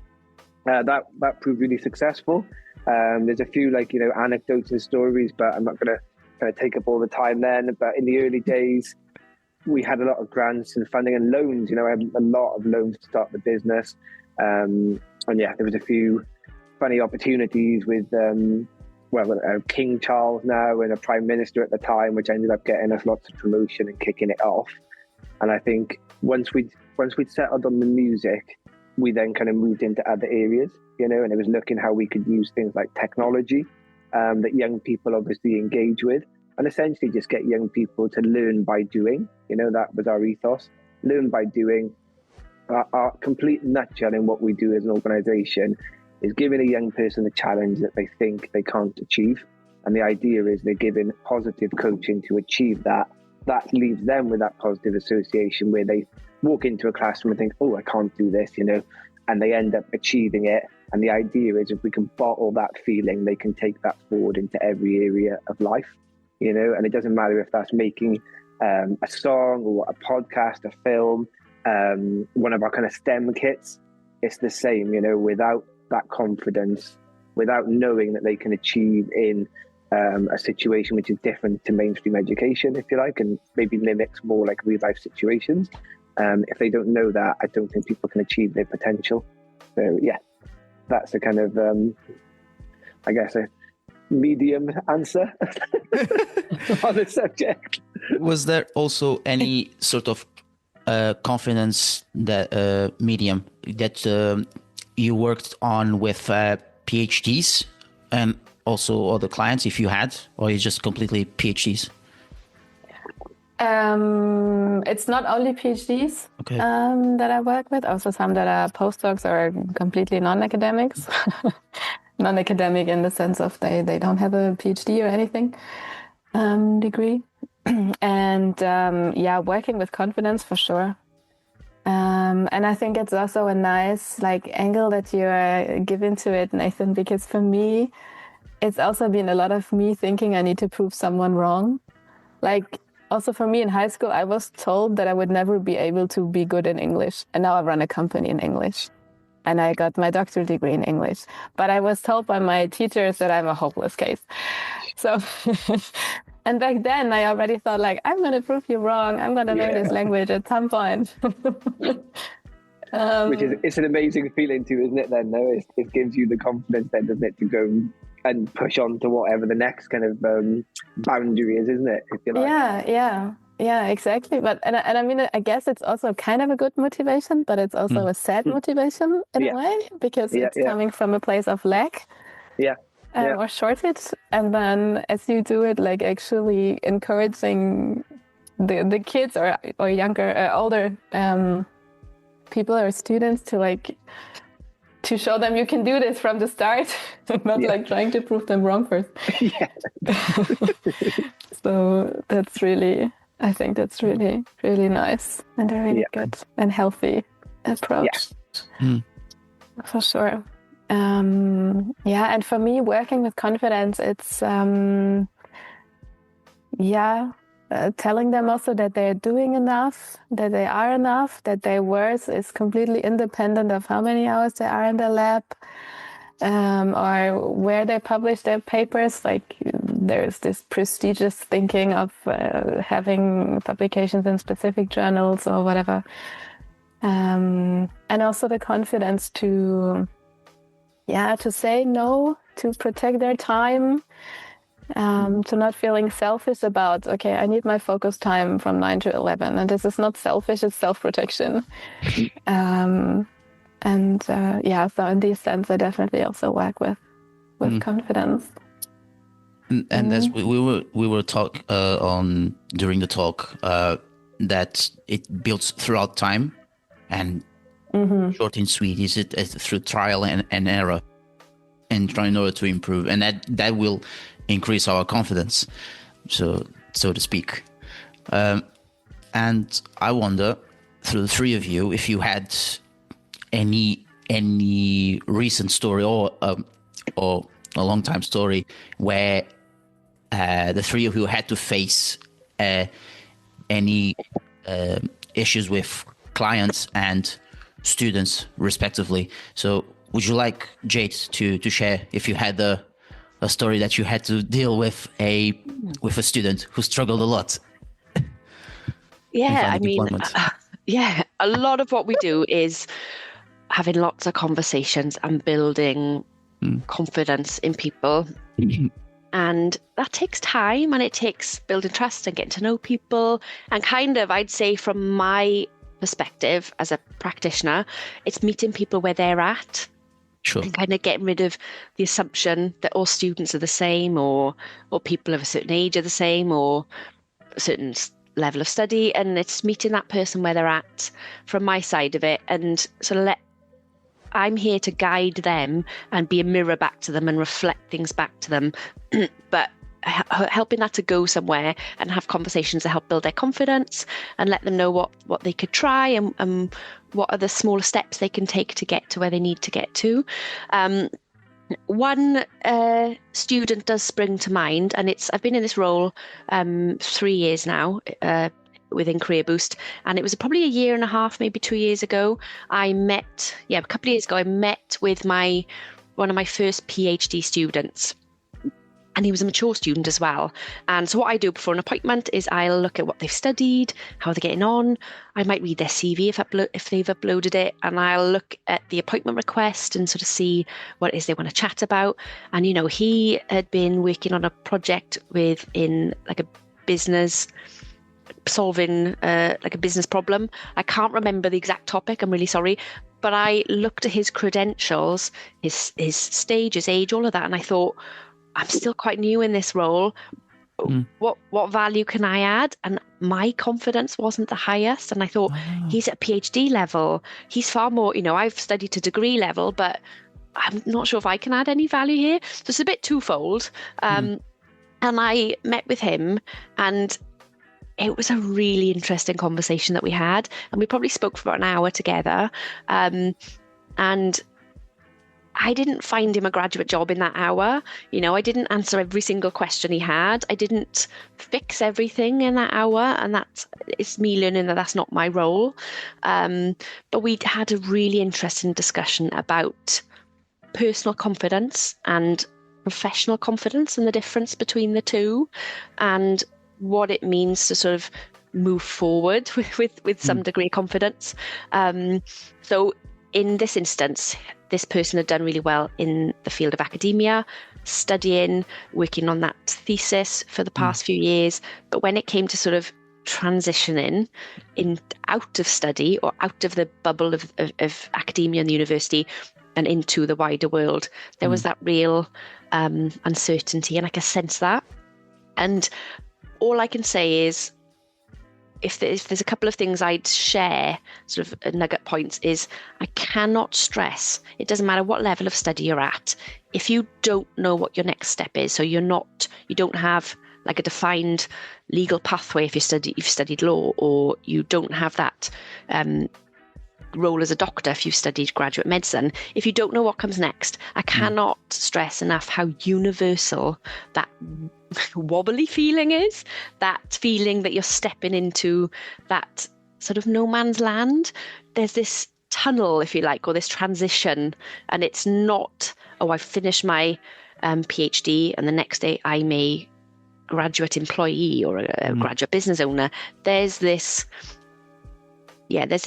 S4: That proved really successful. There's a few anecdotes and stories, but I'm not going to kind of take up all the time then. But in the early days, we had a lot of grants and funding and loans. I had a lot of loans to start the business. And yeah, there was a few funny opportunities with King Charles now and a Prime Minister at the time, which ended up getting us lots of promotion and kicking it off. And I think once we'd settled on the music, we then kind of moved into other areas, and it was looking how we could use things like technology that young people obviously engage with, and essentially just get young people to learn by doing. That was our ethos, learn by doing. Our complete nutshell in what we do as an organisation is giving a young person a challenge that they think they can't achieve. And the idea is they're given positive coaching to achieve that. That leaves them with that positive association where they walk into a classroom and think, oh, I can't do this, and they end up achieving it. And the idea is if we can bottle that feeling, they can take that forward into every area of life, and it doesn't matter if that's making a song or a podcast, a film, one of our kind of STEM kits. It's the same, without that confidence, without knowing that they can achieve in a situation which is different to mainstream education, if you like, and maybe mimics more like real life situations. If they don't know that, I don't think people can achieve their potential. So yeah, that's a kind of, I guess, a medium answer on the subject.
S1: Was there also any sort of confidence that medium that you worked on with PhDs and also other clients, if you had, or you just completely PhDs?
S2: It's not only PhDs
S1: Okay.
S2: that I work with, also some that are postdocs or completely non-academics. Non-academic in the sense of they don't have a PhD or anything degree. And working with confidence for sure. And I think it's also a nice angle that you're giving to it, Nathan, because for me, it's also been a lot of me thinking I need to prove someone wrong. Also for me in high school, I was told that I would never be able to be good in English. And now I run a company in English. And I got my doctoral degree in English. But I was told by my teachers that I'm a hopeless case. So, and back then I already thought I'm going to prove you wrong. I'm going to learn this language at some point.
S4: Which is, it's an amazing feeling too, isn't it then? No, it gives you the confidence then, doesn't it, to go and push on to whatever the next kind of boundary is, isn't it? If you like.
S2: Yeah, exactly. But and I mean, I guess it's also kind of a good motivation, but it's also a sad motivation in a way, because it's coming from a place of lack or shortage. And then as you do it, actually encouraging the kids or younger, older people or students to show them you can do this from the start, not trying to prove them wrong first. So that's really, I think that's really, really nice and a really good and healthy approach. For sure. And for me, working with confidence, it's telling them also that they're doing enough, that they are enough, that their worth is completely independent of how many hours they are in the lab, or where they publish their papers. There's this prestigious thinking of having publications in specific journals or whatever. And also the confidence to say no, to protect their time, to not feeling selfish about, okay, I need my focus time from 9 to 11. And this is not selfish, it's self-protection. So in this sense, I definitely also work with confidence.
S1: And as we were talk on during the talk, that it builds throughout time, and short and sweet, is it through trial and error, and try in order to improve, and that will increase our confidence, so to speak. And I wonder, through the three of you, if you had any recent story or a long time story where the three of you had to face any issues with clients and students respectively. So would you like, Jade, to share if you had a story that you had to deal with a student who struggled a lot?
S3: Yeah, I mean, a lot of what we do is having lots of conversations and building confidence in people. And that takes time, and it takes building trust and getting to know people. And kind of, I'd say from my perspective as a practitioner, it's meeting people where they're at.
S1: Sure.
S3: And kind of getting rid of the assumption that all students are the same, or people of a certain age are the same, or a certain level of study. And it's meeting that person where they're at from my side of it. And so I'm here to guide them and be a mirror back to them and reflect things back to them. But helping that to go somewhere and have conversations to help build their confidence and let them know what they could try and what are the smaller steps they can take to get to where they need to get to. One student does spring to mind, and I've been in this role 3 years now within Career Boost, and it was probably a year and a half, maybe 2 years ago. A couple of years ago, I met with one of my first PhD students. And he was a mature student as well. And so what I do before an appointment is I'll look at what they've studied, how they're getting on. I might read their CV if they've uploaded it. And I'll look at the appointment request and sort of see what it is they want to chat about. And, he had been working on a project within like a business solving like a business problem. I can't remember the exact topic, I'm really sorry, but I looked at his credentials, his stage, his age, all of that, and I thought, I'm still quite new in this role. What value can I add? And my confidence wasn't the highest. And I thought, he's at PhD level. He's far more, I've studied to degree level, but I'm not sure if I can add any value here. So it's a bit twofold. And I met with him, and it was a really interesting conversation that we had. And we probably spoke for about an hour together. And I didn't find him a graduate job in that hour. I didn't answer every single question he had. I didn't fix everything in that hour. And it's me learning that that's not my role. But we had a really interesting discussion about personal confidence and professional confidence and the difference between the two, and what it means to sort of move forward with some degree of confidence. So in this instance, this person had done really well in the field of academia, studying, working on that thesis for the past few years. But when it came to sort of transitioning out of study or out of the bubble of academia and the university and into the wider world, there was that real uncertainty, and I can sense that. And all I can say is, if there's a couple of things I'd share, sort of nugget points, is I cannot stress, it doesn't matter what level of study you're at, if you don't know what your next step is, so you don't have like a defined legal pathway if you've studied law, or you don't have that role as a doctor if you've studied graduate medicine, if you don't know what comes next, I cannot stress enough how universal that wobbly feeling is, that feeling that you're stepping into that sort of no man's land. There's this tunnel, if you like, or this transition, and it's not, I've finished my PhD and the next day I'm a graduate employee or a graduate business owner. There's this, I don't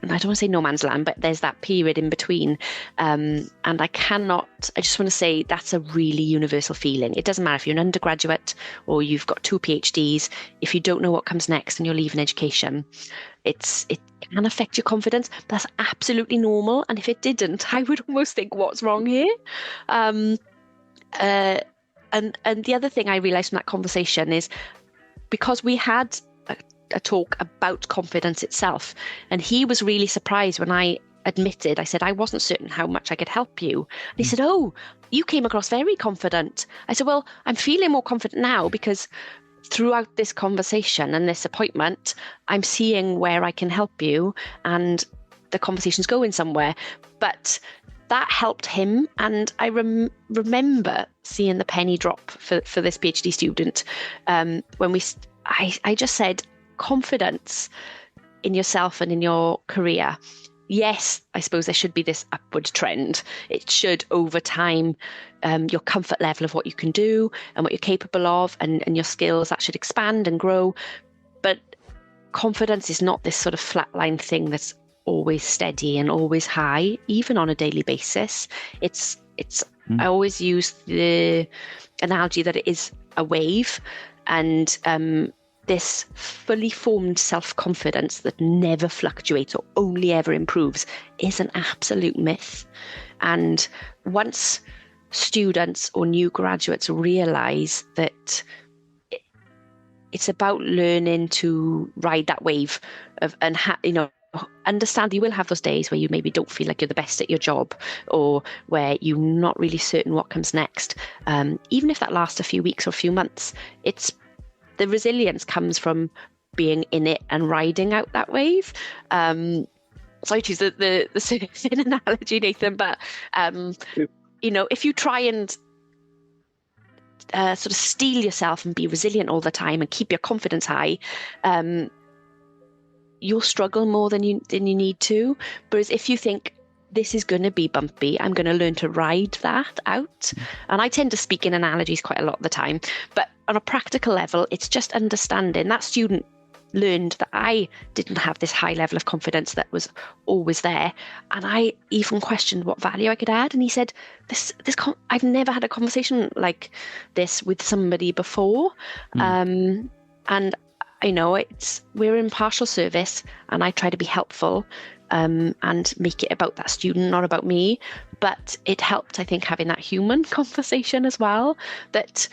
S3: want to say no man's land, but there's that period in between. And I just want to say that's a really universal feeling. It doesn't matter if you're an undergraduate or you've got 2 PhDs. If you don't know what comes next and you're leaving education, it can affect your confidence. That's absolutely normal. And if it didn't, I would almost think, what's wrong here? And the other thing I realized from that conversation is, because we had a talk about confidence itself, and he was really surprised when I admitted, I said I wasn't certain how much I could help you, and he said, oh, you came across very confident. I said, well, I'm feeling more confident now because throughout this conversation and this appointment, I'm seeing where I can help you and the conversation's going somewhere. But that helped him, and I remember seeing the penny drop for this PhD student when I just said, confidence in yourself and in your career. Yes, I suppose there should be this upward trend. It should, over time, your comfort level of what you can do and what you're capable of and your skills, that should expand and grow. But confidence is not this sort of flatline thing that's always steady and always high, even on a daily basis. I always use the analogy that it is a wave, and this fully formed self-confidence that never fluctuates or only ever improves is an absolute myth. And once students or new graduates realize that it's about learning to ride that wave understand you will have those days where you maybe don't feel like you're the best at your job, or where you're not really certain what comes next. Even if that lasts a few weeks or a few months, the resilience comes from being in it and riding out that wave. So I choose the same analogy, Nathan, but if you try and sort of steel yourself and be resilient all the time and keep your confidence high, you'll struggle more than you need to. Whereas if you think, this is going to be bumpy, I'm going to learn to ride that out. And I tend to speak in analogies quite a lot of the time, but on a practical level, it's just understanding. That student learned that I didn't have this high level of confidence that was always there, and I even questioned what value I could add. And he said, I've never had a conversation like this with somebody before. And we're in partial service, and I try to be helpful and make it about that student, not about me. But it helped, I think, having that human conversation as well, that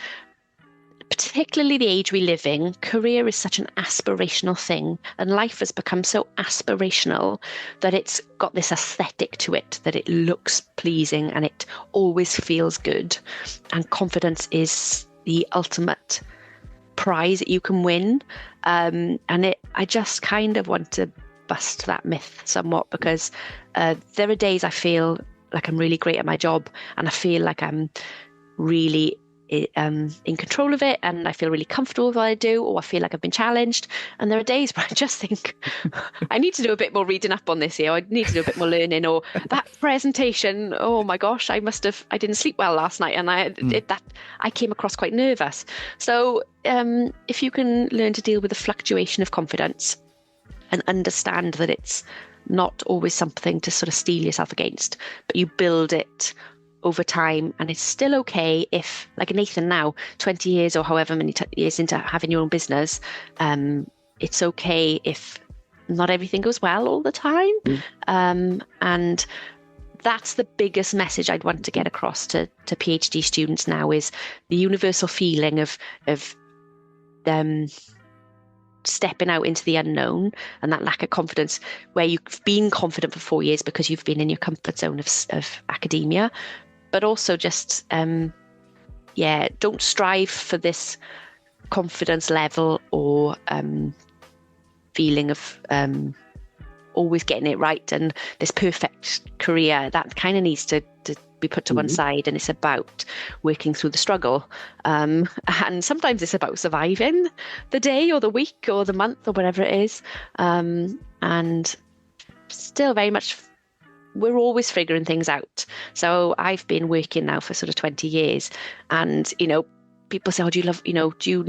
S3: particularly the age we live in, career is such an aspirational thing, and life has become so aspirational that it's got this aesthetic to it, that it looks pleasing and it always feels good. And confidence is the ultimate prize that you can win. I just kind of want to bust that myth somewhat, because there are days I feel like I'm really great at my job, and I feel like I'm really in control of it, and I feel really comfortable with what I do, or I feel like I've been challenged. And there are days where I just think I need to do a bit more reading up on this here. I need to do a bit more learning, or that presentation, oh my gosh, I didn't sleep well last night, and I came across quite nervous. So if you can learn to deal with the fluctuation of confidence and understand that it's not always something to sort of steel yourself against, but you build it over time, and it's still okay if, like Nathan now, 20 years or however many years into having your own business, it's okay if not everything goes well all the time. And that's the biggest message I'd want to get across to PhD students now, is the universal feeling of stepping out into the unknown, and that lack of confidence, where you've been confident for 4 years because you've been in your comfort zone of academia. But also just, don't strive for this confidence level or feeling of always getting it right and this perfect career. That kind of needs to be put to one side, and it's about working through the struggle. And sometimes it's about surviving the day or the week or the month or whatever it is. And still very much, we're always figuring things out. So I've been working now for sort of 20 years, and, people say, oh, did you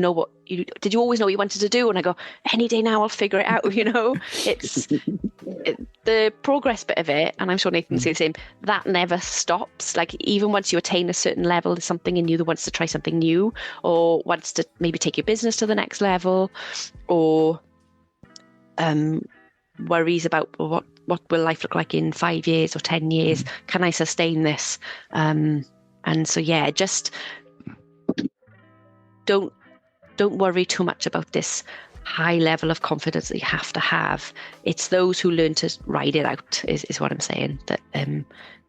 S3: always know what you wanted to do? And I go, any day now I'll figure it out. It's the progress bit of it. And I'm sure Nathan can say the same. That never stops. Like, even once you attain a certain level, there's something in you that wants to try something new, or wants to maybe take your business to the next level, or worries about what will life look like in 5 years or 10 years? Can I sustain this? And so, just don't worry too much about this high level of confidence that you have to have. It's those who learn to ride it out is what I'm saying, that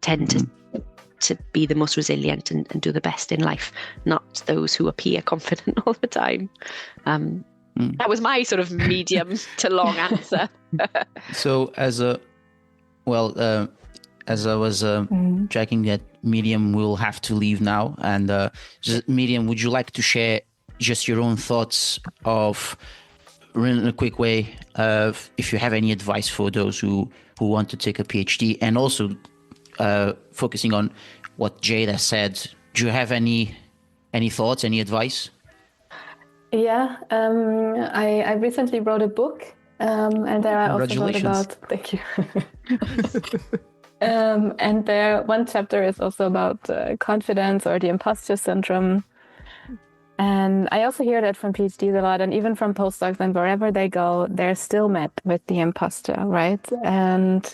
S3: tend to be the most resilient and do the best in life, not those who appear confident all the time. That was my sort of medium to long answer.
S1: So as I was checking that Miriam will have to leave now, and Miriam, would you like to share just your own thoughts in a quick way, if you have any advice for those who want to take a PhD, and also focusing on what Jade has said? Do you have any thoughts, any advice?
S2: Yeah, I recently wrote a book, and there I also wrote about. Thank you. And there, one chapter is also about confidence or the imposter syndrome. And I also hear that from PhDs a lot, and even from postdocs, and wherever they go, they're still met with the imposter, right? And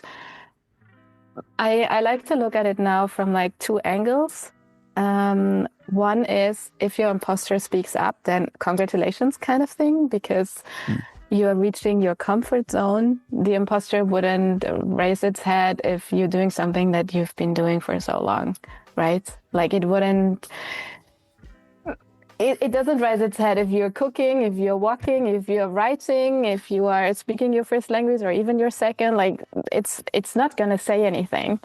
S2: I like to look at it now from like two angles. One is, if your imposter speaks up, then congratulations, kind of thing, because you are reaching your comfort zone. The imposter wouldn't raise its head if you're doing something that you've been doing for so long, right? Like, it wouldn't. It doesn't raise its head if you're cooking, if you're walking, if you're writing, if you are speaking your first language or even your second. Like, it's not going to say anything.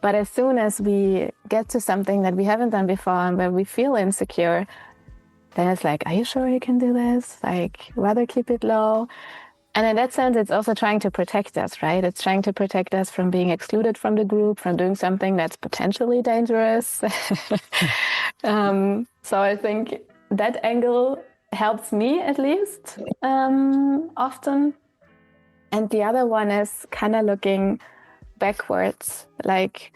S2: But as soon as we get to something that we haven't done before and where we feel insecure, then it's like, are you sure you can do this? Like, rather keep it low. And in that sense, it's also trying to protect us, right? It's trying to protect us from being excluded from the group, from doing something that's potentially dangerous. So I think that angle helps me, at least, often. And the other one is kind of looking backwards. Like,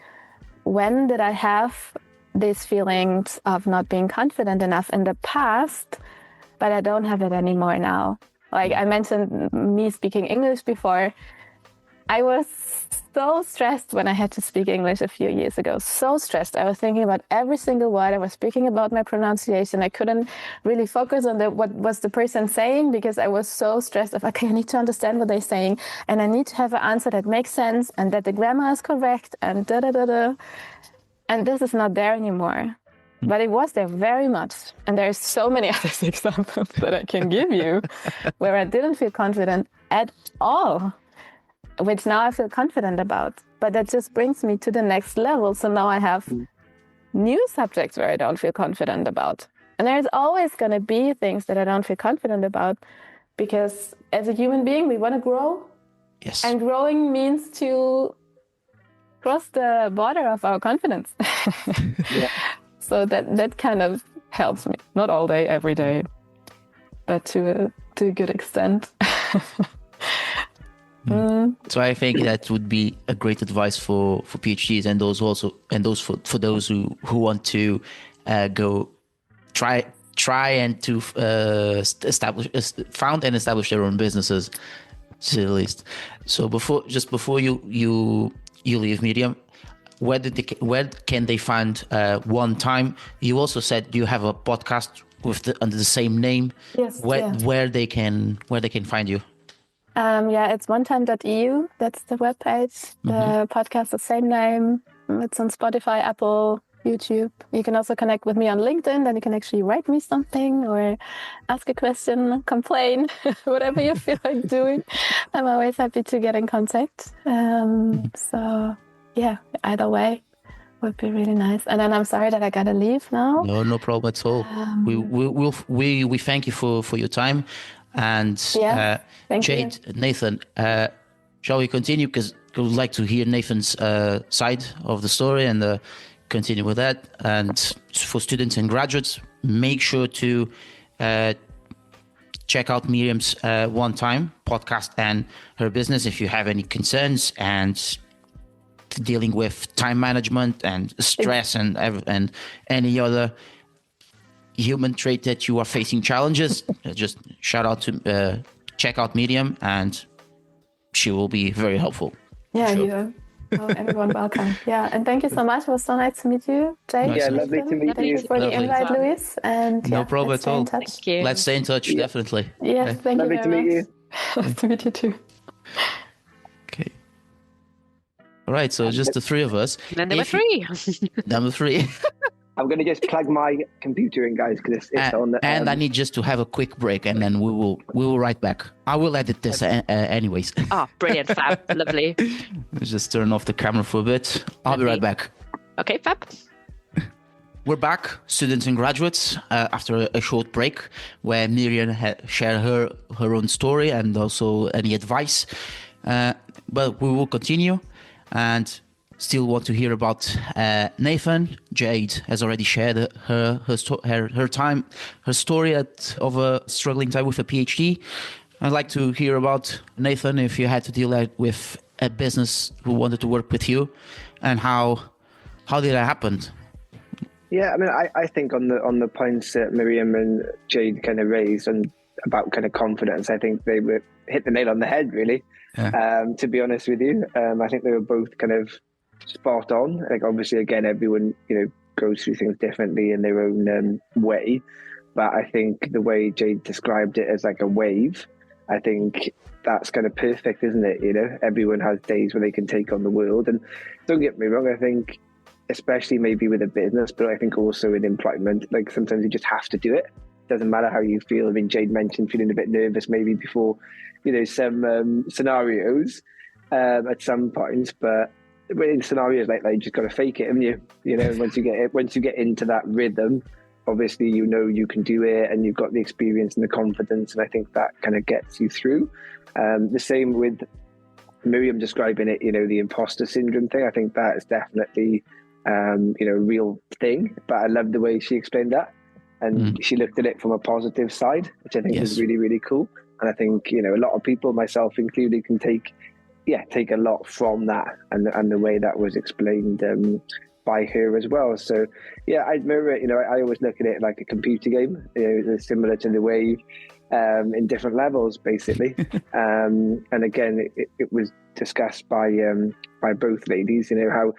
S2: when did I have these feelings of not being confident enough in the past, but I don't have it anymore now? Like I mentioned me speaking English before. I was so stressed when I had to speak English a few years ago. So stressed. I was thinking about every single word. I was speaking about my pronunciation. I couldn't really focus on what was the person saying because I was so stressed of, okay, I need to understand what they're saying. And I need to have an answer that makes sense and that the grammar is correct and da-da-da-da. And this is not there anymore. But it was there very much. And there's so many other examples that I can give you where I didn't feel confident at all, which now I feel confident about. But that just brings me to the next level. So now I have new subjects where I don't feel confident about. And there's always going to be things that I don't feel confident about because as a human being, we want to grow.
S1: Yes.
S2: And growing means to cross the border of our confidence.
S4: Yeah.
S2: So that kind of helps me. Not all day, every day, but to a good extent.
S1: So I think that would be a great advice for PhDs and those for those who want to go try and to found and establish their own businesses, to say the least. So before you leave, Miriam, where can they find WonTime? You also said you have a podcast under the same name.
S2: Yes.
S1: Where they can find you.
S2: It's wonetime.eu. That's the webpage. The podcast, the same name. It's on Spotify, Apple, YouTube. You can also connect with me on LinkedIn. Then you can actually write me something or ask a question, complain, whatever you feel like doing. I'm always happy to get in contact. So yeah, either way would be really nice. And then I'm sorry that I gotta leave now.
S1: No problem at all. We thank you for your time. And Jade,
S2: you.
S1: Nathan, shall we continue? Because I would like to hear Nathan's side of the story and continue with that. And for students and graduates, make sure to check out Miriam's WonTime podcast and her business if you have any concerns and dealing with time management and stress and any other human trait that you are facing challenges. Just check out Miriam and she will be very helpful.
S2: Yeah,
S1: sure.
S2: you are everyone welcome. Yeah, and thank you so much. It was so nice to meet you, Jade.
S1: Nice.
S4: Yeah, lovely to meet you.
S2: Thank you for the invite, Luis. And
S1: No problem at all.
S3: Thank you.
S1: Let's stay in touch, definitely.
S2: Yes, thank
S4: Lovely
S2: you
S4: to
S2: very
S4: meet
S2: much.
S4: you.
S2: Nice to meet you too.
S1: Okay. All right, so just the three of us.
S3: And then number three.
S1: Number three.
S4: I'm going to just plug my computer in, guys, because it's on the...
S1: And I need just to have a quick break, and then we will right back. I will edit this anyways.
S3: Oh, brilliant, fab, lovely.
S1: Let's just turn off the camera for a bit. I'll be right back.
S3: Okay, fab.
S1: We're back, students and graduates, after a short break where Miriam shared her own story and also any advice. But we will continue and still want to hear about Nathan. Jade has already shared her story of a struggling time with a PhD. I'd like to hear about Nathan, if you had to deal with a business who wanted to work with you, and how did that happen?
S4: Yeah, I mean, I think on the points that Miriam and Jade kind of raised and about kind of confidence, I think they were hit the nail on the head, really. Yeah. To be honest with you, I think they were both kind of spot on. Like, obviously, again, everyone goes through things differently in their own way, but I think the way Jade described it as like a wave, I think that's kind of perfect, isn't it? Everyone has days where they can take on the world, and don't get me wrong, I think especially maybe with a business, but I think also in employment, like sometimes you just have to do it. Doesn't matter how you feel. I mean, Jade mentioned feeling a bit nervous maybe before, some scenarios at some points, but in scenarios like that, you just got to fake it, haven't you? Once you get into that rhythm, obviously you can do it, and you've got the experience and the confidence, and I think that kind of gets you through. The same with Miriam describing it, the imposter syndrome thing. I think that is definitely a real thing, but I love the way she explained that, and she looked at it from a positive side, which I think is really, really cool. And I think a lot of people, myself included, can take a lot from that and the way that was explained by her as well. So I admire it. I always look at it like a computer game, similar to the wave. in different levels, basically. And again, it was discussed by both ladies, how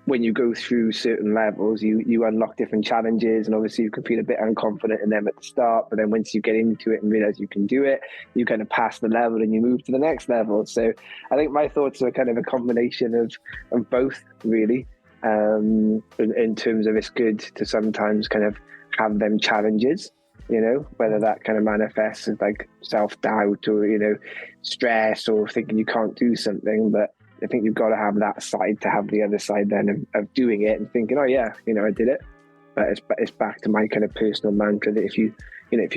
S4: when you go through certain levels, you unlock different challenges, and obviously you can feel a bit unconfident in them at the start, but then once you get into it and realize you can do it, you kind of pass the level and you move to the next level. So I think my thoughts are kind of a combination of both, really, in terms of it's good to sometimes kind of have them challenges, whether that kind of manifests as like self-doubt or, stress or thinking you can't do something. But I think you've got to have that side to have the other side then of doing it and thinking, oh yeah, I did it. But it's back to my kind of personal mantra that if you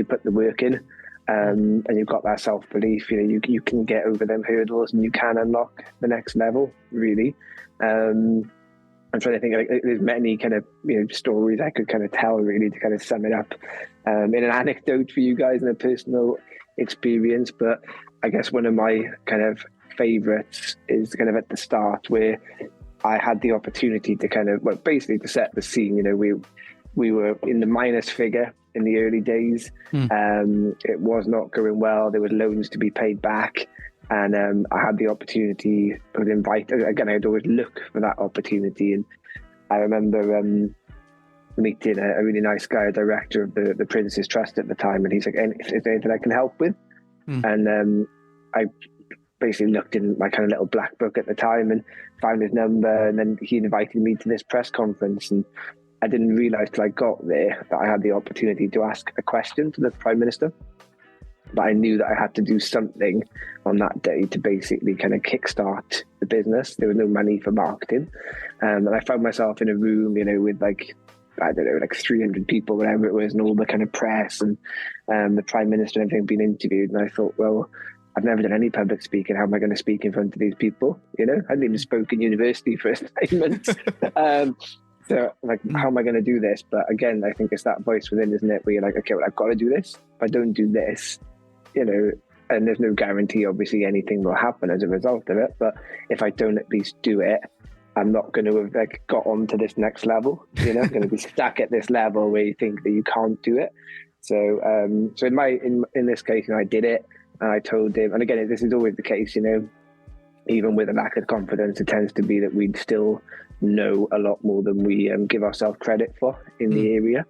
S4: put the work in, and you've got that self-belief, you can get over them hurdles and you can unlock the next level, really. I'm trying to think, like, there's many kind of stories I could kind of tell, really, to kind of sum it up in an anecdote for you guys and a personal experience. But I guess one of my kind of favorites is kind of at the start, where I had the opportunity to kind of, basically to set the scene. We were in the minus figure in the early days. It was not going well. There was loans to be paid back. And I had the opportunity, I would invite, again, I'd always look for that opportunity. And I remember meeting a really nice guy, a director of the Prince's Trust at the time. And he's like, is there anything I can help with? And I basically looked in my kind of little black book at the time and found his number. And then he invited me to this press conference. And I didn't realise till I got there that I had the opportunity to ask a question to the Prime Minister. But I knew that I had to do something on that day to basically kind of kickstart the business. There was no money for marketing. And I found myself in a room, with like 300 people, whatever it was, and all the kind of press and the Prime Minister and everything being interviewed. And I thought, well, I've never done any public speaking. How am I going to speak in front of these people? I hadn't even spoken university for assignments. So like, how am I going to do this? But again, I think it's that voice within, isn't it? Where you're like, okay, well, I've got to do this. If I don't do this, and there's no guarantee, obviously, anything will happen as a result of it. But if I don't at least do it, I'm not going to have like got on to this next level. I'm going to be stuck at this level where you think that you can't do it. So, so in this case, I did it, and I told him. And again, this is always the case, even with a lack of confidence, it tends to be that we'd still know a lot more than we give ourselves credit for in the area.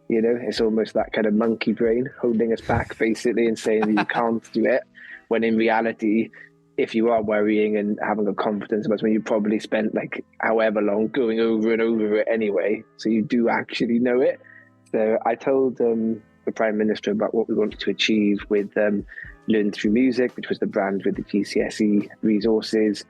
S4: It's almost that kind of monkey brain holding us back, basically, and saying that you can't do it, when in reality, if you are worrying and having a confidence about something, you probably spent like however long going over and over it anyway, so you do actually know it. So I told the Prime Minister about what we wanted to achieve with Learn Through Music, which was the brand with the GCSE resources.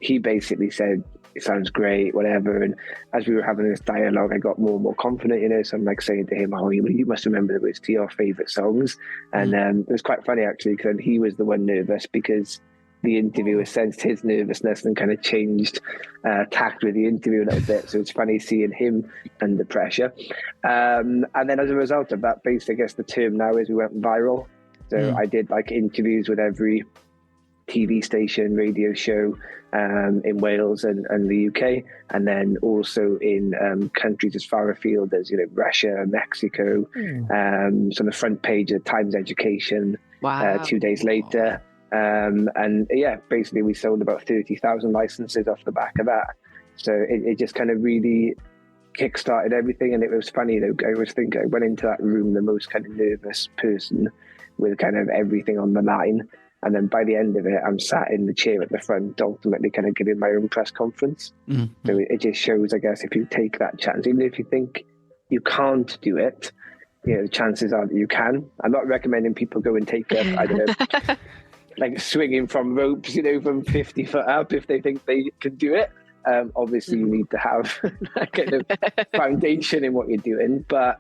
S4: He basically said, it sounds great, whatever. And as we were having this dialogue, I got more and more confident, so I'm like saying to him, oh, you must remember the words to your favourite songs. And it was quite funny, actually, because he was the one nervous, because the interviewer sensed his nervousness and kind of changed tact with the interview a little bit. So it's funny seeing him under pressure. And then as a result of that, basically, I guess the term now is we went viral. So I did like interviews with every TV station, radio show in Wales and the UK, and then also in countries as far afield as Russia, Mexico. So the front page of Times Education.
S3: Wow.
S4: 2 days later, and yeah, basically we sold about 30,000 licenses off the back of that. So it just kind of really kickstarted everything. And it was funny, I always think I went into that room the most kind of nervous person with kind of everything on the line. And then by the end of it, I'm sat in the chair at the front, ultimately kind of giving my own press conference. So it just shows, I guess, if you take that chance, even if you think you can't do it, the chances are that you can. I'm not recommending people go and take up, I don't know, like swinging from ropes, from 50 foot up if they think they can do it. Obviously, you need to have that kind of foundation in what you're doing. But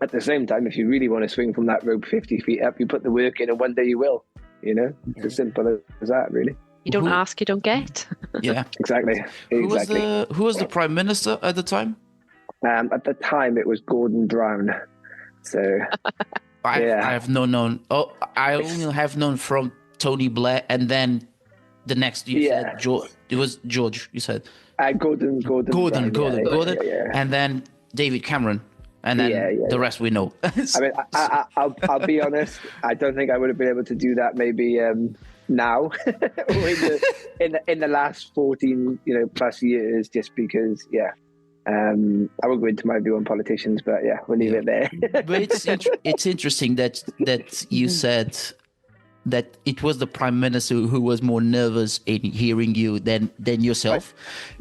S4: at the same time, if you really want to swing from that rope 50 feet up, you put the work in and one day you will. It's as simple as that, really.
S3: You don't ask, you don't get.
S1: Yeah,
S4: exactly.
S1: Who was the Prime Minister at the time?
S4: At the time, it was Gordon Brown. So
S1: I have known. Oh, I only have known from Tony Blair, and then the next you said George. It was George. You said
S4: Gordon,
S1: and then David Cameron. And then the rest we know.
S4: I mean, I'll be honest. I don't think I would have been able to do that maybe now or in the last 14 plus years, just because I won't go into my view on politicians, but we'll leave it there.
S1: But it's interesting that you said that it was the Prime Minister who was more nervous in hearing you than yourself.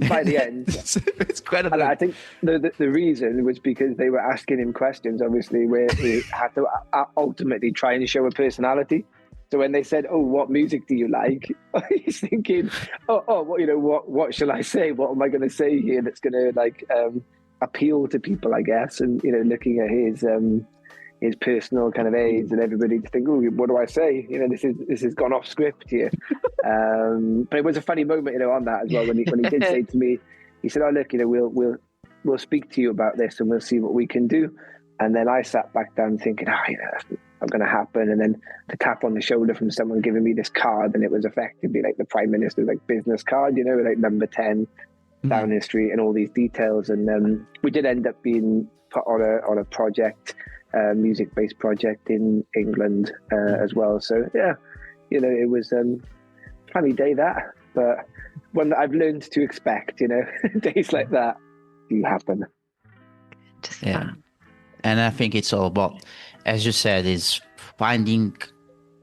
S4: By the end.
S1: It's quite
S4: and I think the reason was because they were asking him questions, obviously, where he had to ultimately try and show a personality. So when they said, "Oh, what music do you like?" he's thinking, what shall I say? What am I going to say here that's going to appeal to people, I guess? And looking at his personal kind of aids and everybody to think, "Oh, what do I say?" This has gone off script here. But it was a funny moment, on that as well when he did say to me, he said, "Oh, look, we'll speak to you about this and we'll see what we can do." And then I sat back down thinking, that's not going to happen. And then the tap on the shoulder from someone giving me this card, and it was effectively like the Prime Minister's business card, like number 10 Downing Street and all these details. And we did end up being put on a project, music-based project in England as well. So it was a funny day that, but one that I've learned to expect. Days like that do happen.
S1: And I think it's all about, as you said, is finding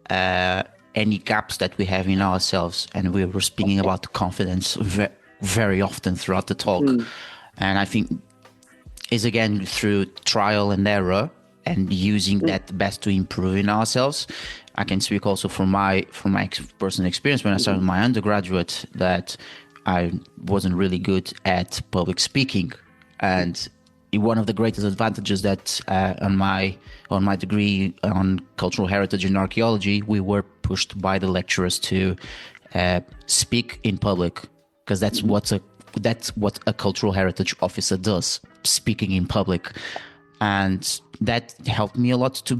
S1: any gaps that we have in ourselves. And we were speaking about confidence very often throughout the talk. And I think is again through trial and error and using that best to improve in ourselves. I can speak also from my personal experience when I started my undergraduate that I wasn't really good at public speaking. And one of the greatest advantages that on my degree on cultural heritage and archaeology, we were pushed by the lecturers to speak in public, because that's what a cultural heritage officer does, speaking in public. And that helped me a lot to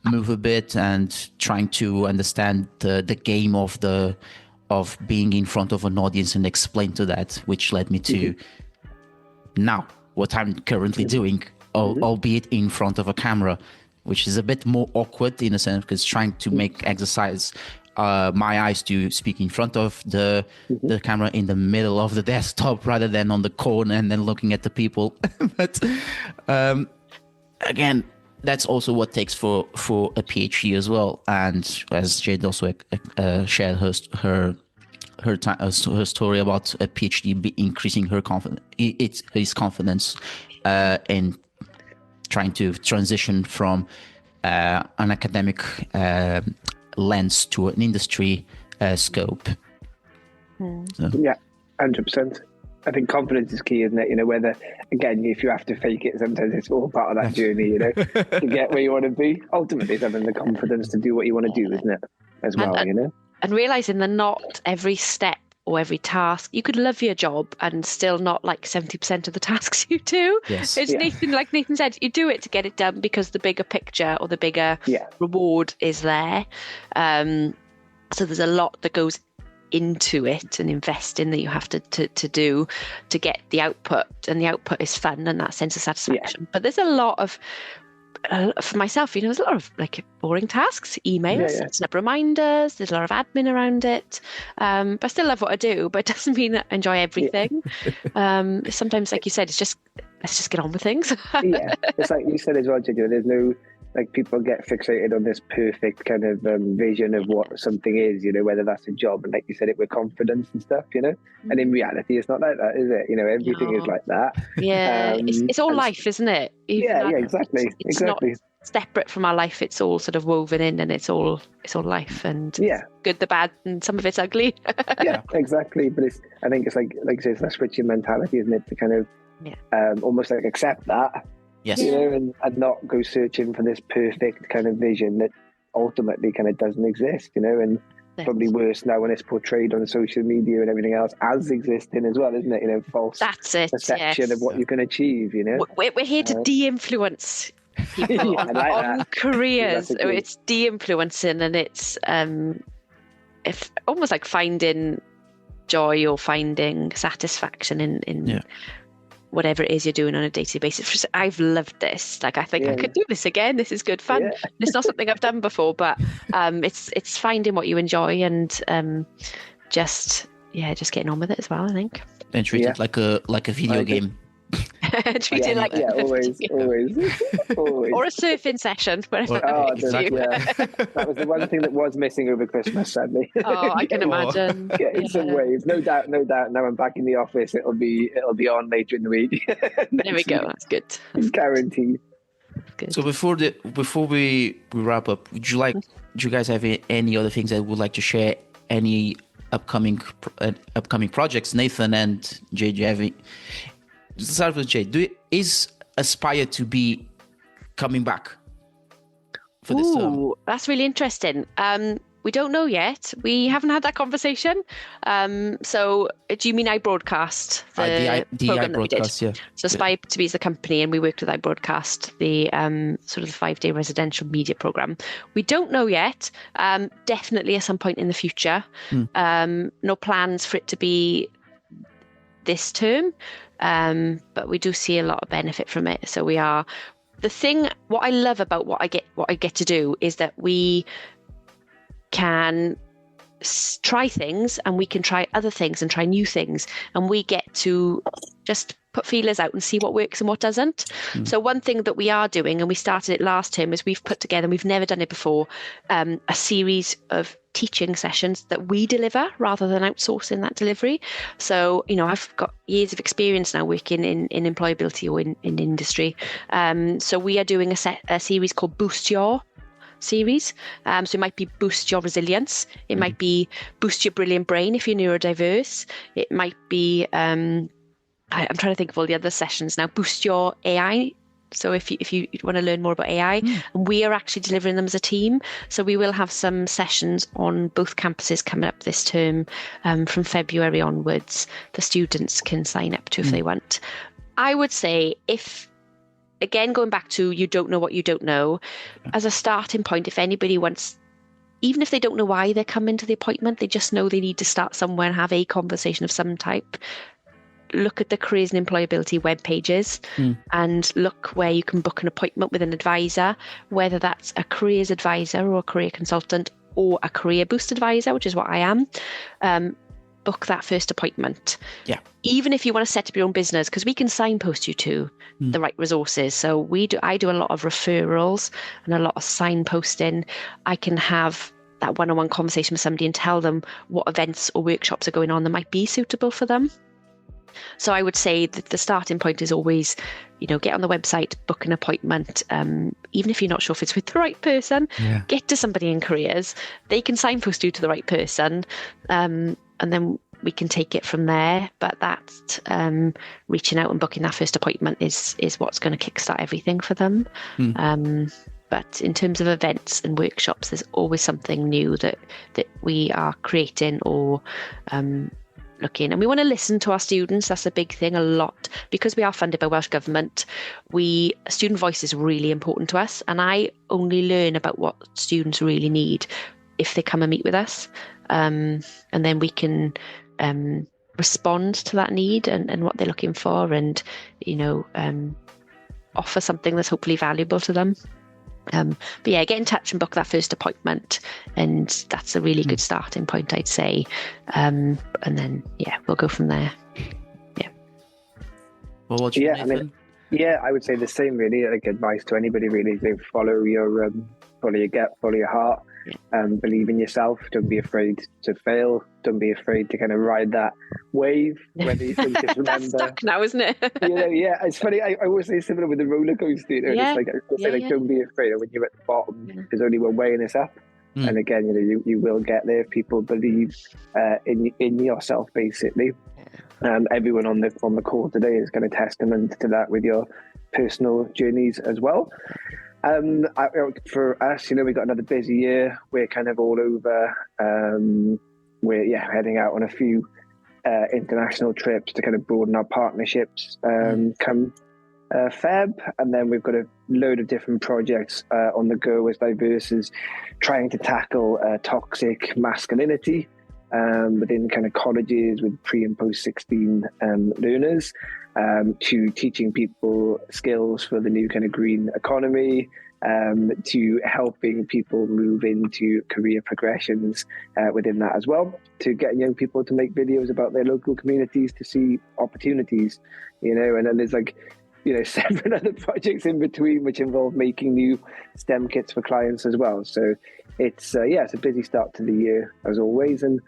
S1: move a bit and trying to understand the game of being in front of an audience and explain to that, which led me to now what I'm currently doing, albeit in front of a camera, which is a bit more awkward in a sense, because trying to make exercise my eyes to speak in front of the camera in the middle of the desktop rather than on the corner and then looking at the people. But again, that's also what takes for a PhD as well. And as Jade also shared her story about a PhD increasing her confidence, his confidence in trying to transition from an academic lens to an industry scope. So.
S4: Yeah, 100%. I think confidence is key, isn't it? Whether, again, if you have to fake it, sometimes it's all part of that journey, to get where you want to be. Ultimately, it's having the confidence to do what you want to do, isn't it? As well,
S3: And realising that not every step or every task, you could love your job and still not like 70% of the tasks you do.
S1: Yes.
S3: It's like Nathan said, you do it to get it done because the bigger picture or the bigger reward is there. So there's a lot that goes into it and investing that you have to do to get the output, and the output is fun and that sense of satisfaction. But there's a lot of for myself, there's a lot of like boring tasks, emails, setting up reminders. There's a lot of admin around it. But I still love what I do, but it doesn't mean that I enjoy everything. Sometimes, like you said, it's just let's just get on with things.
S4: It's like you said as well, Jade. There's no people get fixated on this perfect kind of vision of what something is, whether that's a job, and like you said, it with confidence and stuff, and in reality it's not like that, is it? Everything is like that.
S3: It's all life, isn't it?
S4: Exactly.
S3: It's not separate from our life. It's all sort of woven in, and it's all life, and good, the bad, and some of it's ugly.
S4: Exactly. But I think it's like I say, it's that switching mentality, isn't it, to kind of almost like accept that.
S1: Yes.
S4: And not go searching for this perfect kind of vision that ultimately kind of doesn't exist, and probably worse now when it's portrayed on social media and everything else as existing as well, isn't it? False perception of what you can achieve,
S3: We're here to de-influence people on careers. Exactly. It's de-influencing, and it's if almost like finding joy or finding satisfaction in whatever it is you're doing on a day-to-day basis. I've loved this. Like, I think I could do this again. This is good fun.
S4: Yeah.
S3: It's not something I've done before, but it's finding what you enjoy and just getting on with it as well, I think.
S1: And treat it like a video game.
S3: Treat it like
S4: always.
S3: Or a surfing session.
S1: Exactly.
S4: That was the one thing that was missing over Christmas, sadly.
S3: Oh, I can imagine.
S4: Getting some waves. No doubt. Now I'm back in the office. It'll be on later in the week.
S3: There we go. That's good.
S4: It's guaranteed.
S3: Good.
S1: So before we wrap up, do you guys have any other things that would like to share? Any upcoming projects? Nathan and Jade, do you have any? Let's start with Jade. Is Aspire to be coming back for this term?
S3: That's really interesting. We don't know yet. We haven't had that conversation. So do you mean iBroadcast?
S1: The iBroadcast, yeah.
S3: So Aspire to be is the company, and we worked with iBroadcast, the sort of the 5-day residential media program. We don't know yet. Definitely at some point in the future. No plans for it to be this term. But we do see a lot of benefit from it. So what I love about what I get to do is that we can try things, and we can try other things and try new things, and we get to just put feelers out and see what works and what doesn't. So one thing that we are doing, and we started it last term, is we've put together, and we've never done it before, a series of teaching sessions that we deliver rather than outsourcing that delivery. So, I've got years of experience now working in employability or in industry. So we are doing a series called Boost Your series. So it might be Boost Your Resilience. It might be Boost Your Brilliant Brain if you're neurodiverse. It might be, I'm trying to think of all the other sessions now, Boost Your AI. So if you want to learn more about AI, and we are actually delivering them as a team. So we will have some sessions on both campuses coming up this term from February onwards. The students can sign up to if they want. I would say again, going back to you don't know what you don't know, as a starting point, if anybody wants, even if they don't know why they're coming to the appointment, they just know they need to start somewhere and have a conversation of some type. Look at the careers and employability web pages and look where you can book an appointment with an advisor, whether that's a careers advisor or a career consultant or a career boost advisor, which is what I am. Book that first appointment. Yeah. Even if you want to set up your own business, because we can signpost you to the right resources. So I do a lot of referrals and a lot of signposting. I can have that one-on-one conversation with somebody and tell them what events or workshops are going on that might be suitable for them. So I would say that the starting point is always, get on the website, book an appointment. Even if you're not sure if it's with the right person, get to somebody in careers. They can signpost you to the right person. And then we can take it from there. But that reaching out and booking that first appointment is what's going to kickstart everything for them. But in terms of events and workshops, there's always something new that we are creating or looking, and we want to listen to our students. That's a big thing. A lot, because we are funded by Welsh Government, student voice is really important to us, and I only learn about what students really need if they come and meet with us, and then we can respond to that need and what they're looking for, and offer something that's hopefully valuable to them. But yeah, get in touch and book that first appointment, and that's a really good starting point, I'd say. And then we'll go from there. Yeah.
S1: Well, what you Nathan?
S4: I would say the same, really. Like, advice to anybody, really, to follow your gut, follow your heart, believe in yourself. Don't be afraid to fail. Don't be afraid to kind of ride that wave. Whether you think it's
S3: That's stuck now, isn't it?
S4: It's funny. I always say similar with the roller coaster. It's don't be afraid. When you're at the bottom, there's only one way, and it's up. And again, you will get there if people believe in yourself, basically. And everyone on the call today is kind of testament to that with your personal journeys as well. For us, we've got another busy year. We're kind of all over. We're heading out on a few international trips to kind of broaden our partnerships come Feb, and then we've got a load of different projects on the go as diverse as trying to tackle toxic masculinity within kind of colleges with pre and post 16 learners. to teaching people skills for the new kind of green economy, to helping people move into career progressions within that as well, to getting young people to make videos about their local communities to see opportunities, and then there's several other projects in between which involve making new STEM kits for clients as well. So it's a busy start to the year as always. And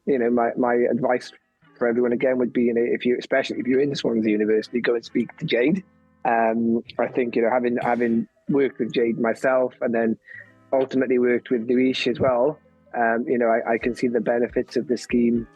S4: my advice for everyone again would be, especially if you're in Swansea University, go and speak to Jade. I think having worked with Jade myself and then ultimately worked with Luis as well, I can see the benefits of the scheme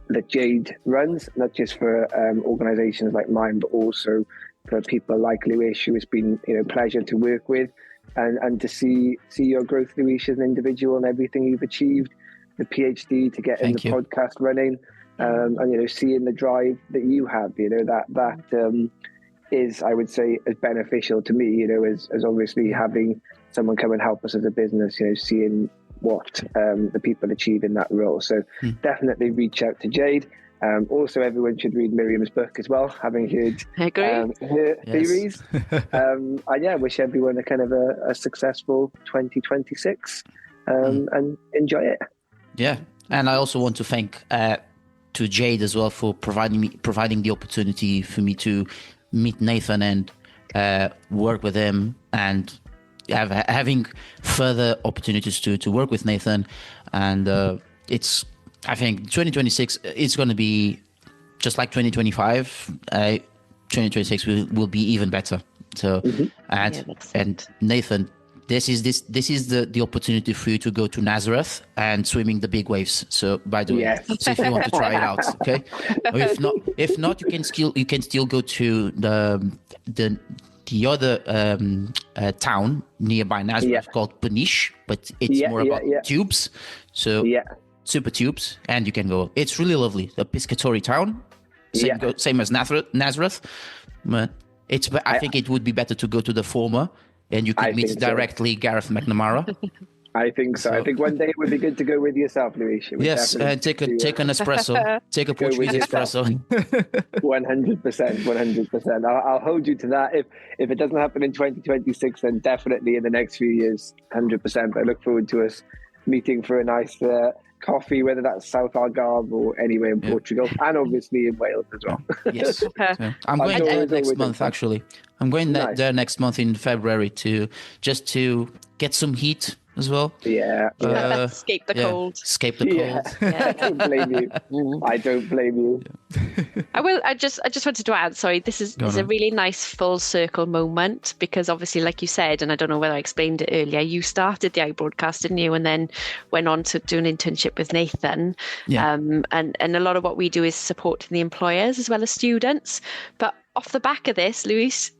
S4: that Jade runs, not just for organisations like mine, but also for people like Luis, who has been a pleasure to work with, and to see your growth, Luis, as an individual and everything you've achieved, the PhD to get
S1: Thank
S4: the
S1: you.
S4: podcast running, and seeing the drive that you have, that is, I would say, as beneficial to me, as obviously having someone come and help us as a business, seeing what the people achieve in that role. So definitely reach out to Jade. Also, everyone should read Miriam's book as well, having heard her theories. Wish everyone a kind of a successful 2026 and enjoy it.
S1: Yeah, and I also want to thank to Jade as well for providing the opportunity for me to meet Nathan and work with him, and having further opportunities to work with Nathan. And I think 2026 is going to be just like 2025. 2026 will be even better. So and Nathan, this is the opportunity for you to go to Nazareth and swimming the big waves. So by the way, so if you want to try it out, okay. Or if not, you can still go to the other town nearby Nazareth called Peniche, but it's more about tubes. So super tubes, and you can go. It's really lovely. The piscatory town, same as Nazareth. But I think it would be better to go to the former, and you could meet directly Gareth McNamara.
S4: I think so. I think one day it would be good to go with yourself, Luis.
S1: Yes, and take an espresso. Take a Portuguese espresso.
S4: 100%. I'll hold you to that. If it doesn't happen in 2026, then definitely in the next few years, 100%. I look forward to us meeting for a nice coffee, whether that's South Algarve or anywhere in Portugal, and obviously in Wales as well.
S1: Yes. So I'm going there next month, actually. I'm going there next month in February to get some heat as well.
S3: Escape the cold.
S1: Escape the cold.
S4: I don't blame you. I don't blame you.
S3: I just wanted to add, sorry, this is a really nice full circle moment, because obviously, like you said, and I don't know whether I explained it earlier, you started the iBroadcast, didn't you, and then went on to do an internship with Nathan. And a lot of what we do is supporting the employers as well as students. But off the back of this, Luis,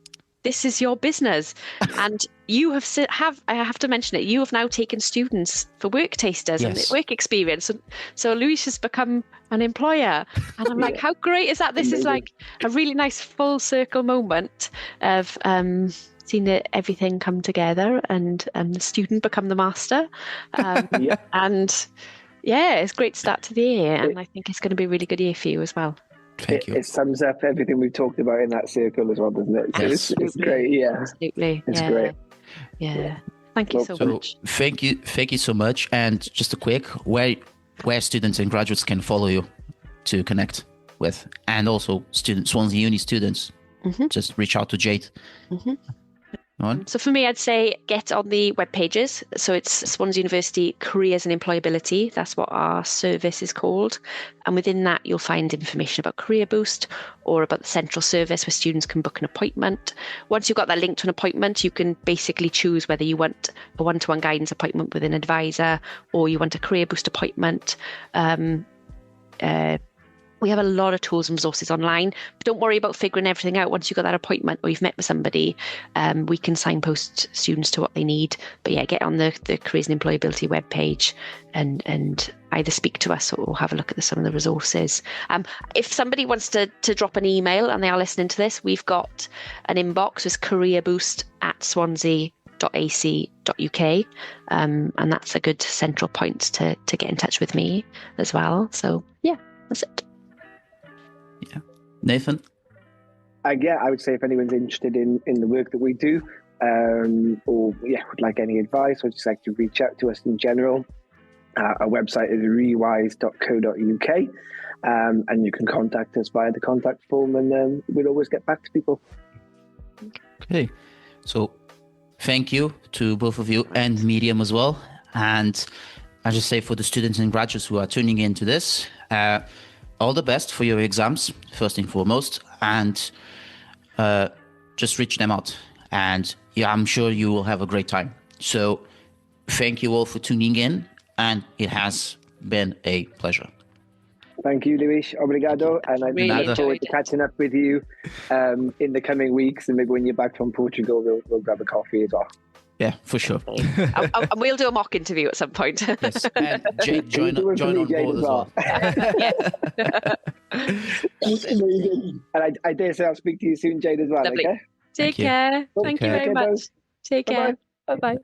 S3: this is your business, and you I have to mention it, you have now taken students for work tasters and work experience. So Luis has become an employer, and I'm like, how great is that? This is like a really nice full circle moment of seeing everything come together, and the student become the master. And it's a great start to the year, and I think it's going to be a really good year for you as well.
S1: Thank you.
S4: It sums up everything we've talked about in that circle as well, doesn't it? So it's great.
S3: Absolutely.
S4: It's great.
S3: Yeah. Thank you so much.
S1: Thank you so much. And just a quick, where students and graduates can follow you to connect with, and also Swansea Uni students, just reach out to Jade. So
S3: for me, I'd say get on the web pages. So it's Swansea University Careers and Employability. That's what our service is called. And within that, you'll find information about Career Boost or about the central service where students can book an appointment. Once you've got that link to an appointment, you can basically choose whether you want a one-to-one guidance appointment with an advisor or you want a Career Boost appointment. We have a lot of tools and resources online, but don't worry about figuring everything out. Once you've got that appointment or you've met with somebody, we can signpost students to what they need. But get on the Careers and Employability webpage and either speak to us or have a look at some of the resources. If somebody wants to drop an email and they are listening to this, we've got an inbox with careerboost@swansea.ac.uk, and that's a good central point to get in touch with me as well. So that's it.
S1: Nathan?
S4: yeah, I would say if anyone's interested in the work that we do, or would like any advice or just like to reach out to us in general, our website is rewise.co.uk, and you can contact us via the contact form, and we'll always get back to people.
S1: Okay, so thank you to both of you and Miriam as well. And I just say for the students and graduates who are tuning into this, all the best for your exams, first and foremost, and just reach them out. And yeah, I'm sure you will have a great time. So thank you all for tuning in, and it has been a pleasure.
S4: Thank you, Luis. Obrigado. And I
S3: Really
S4: look forward to catching up with you in the coming weeks. And maybe when you're back from Portugal, we'll grab a coffee as well.
S1: Yeah, for sure.
S3: And we'll do a mock interview at some point.
S1: Yes, and Jade, join on board as well.
S4: And I dare say I'll speak to you soon, Jade, as well.
S3: Lovely.
S4: Okay?
S3: Take care. Thank you very much. Take care. Bye-bye.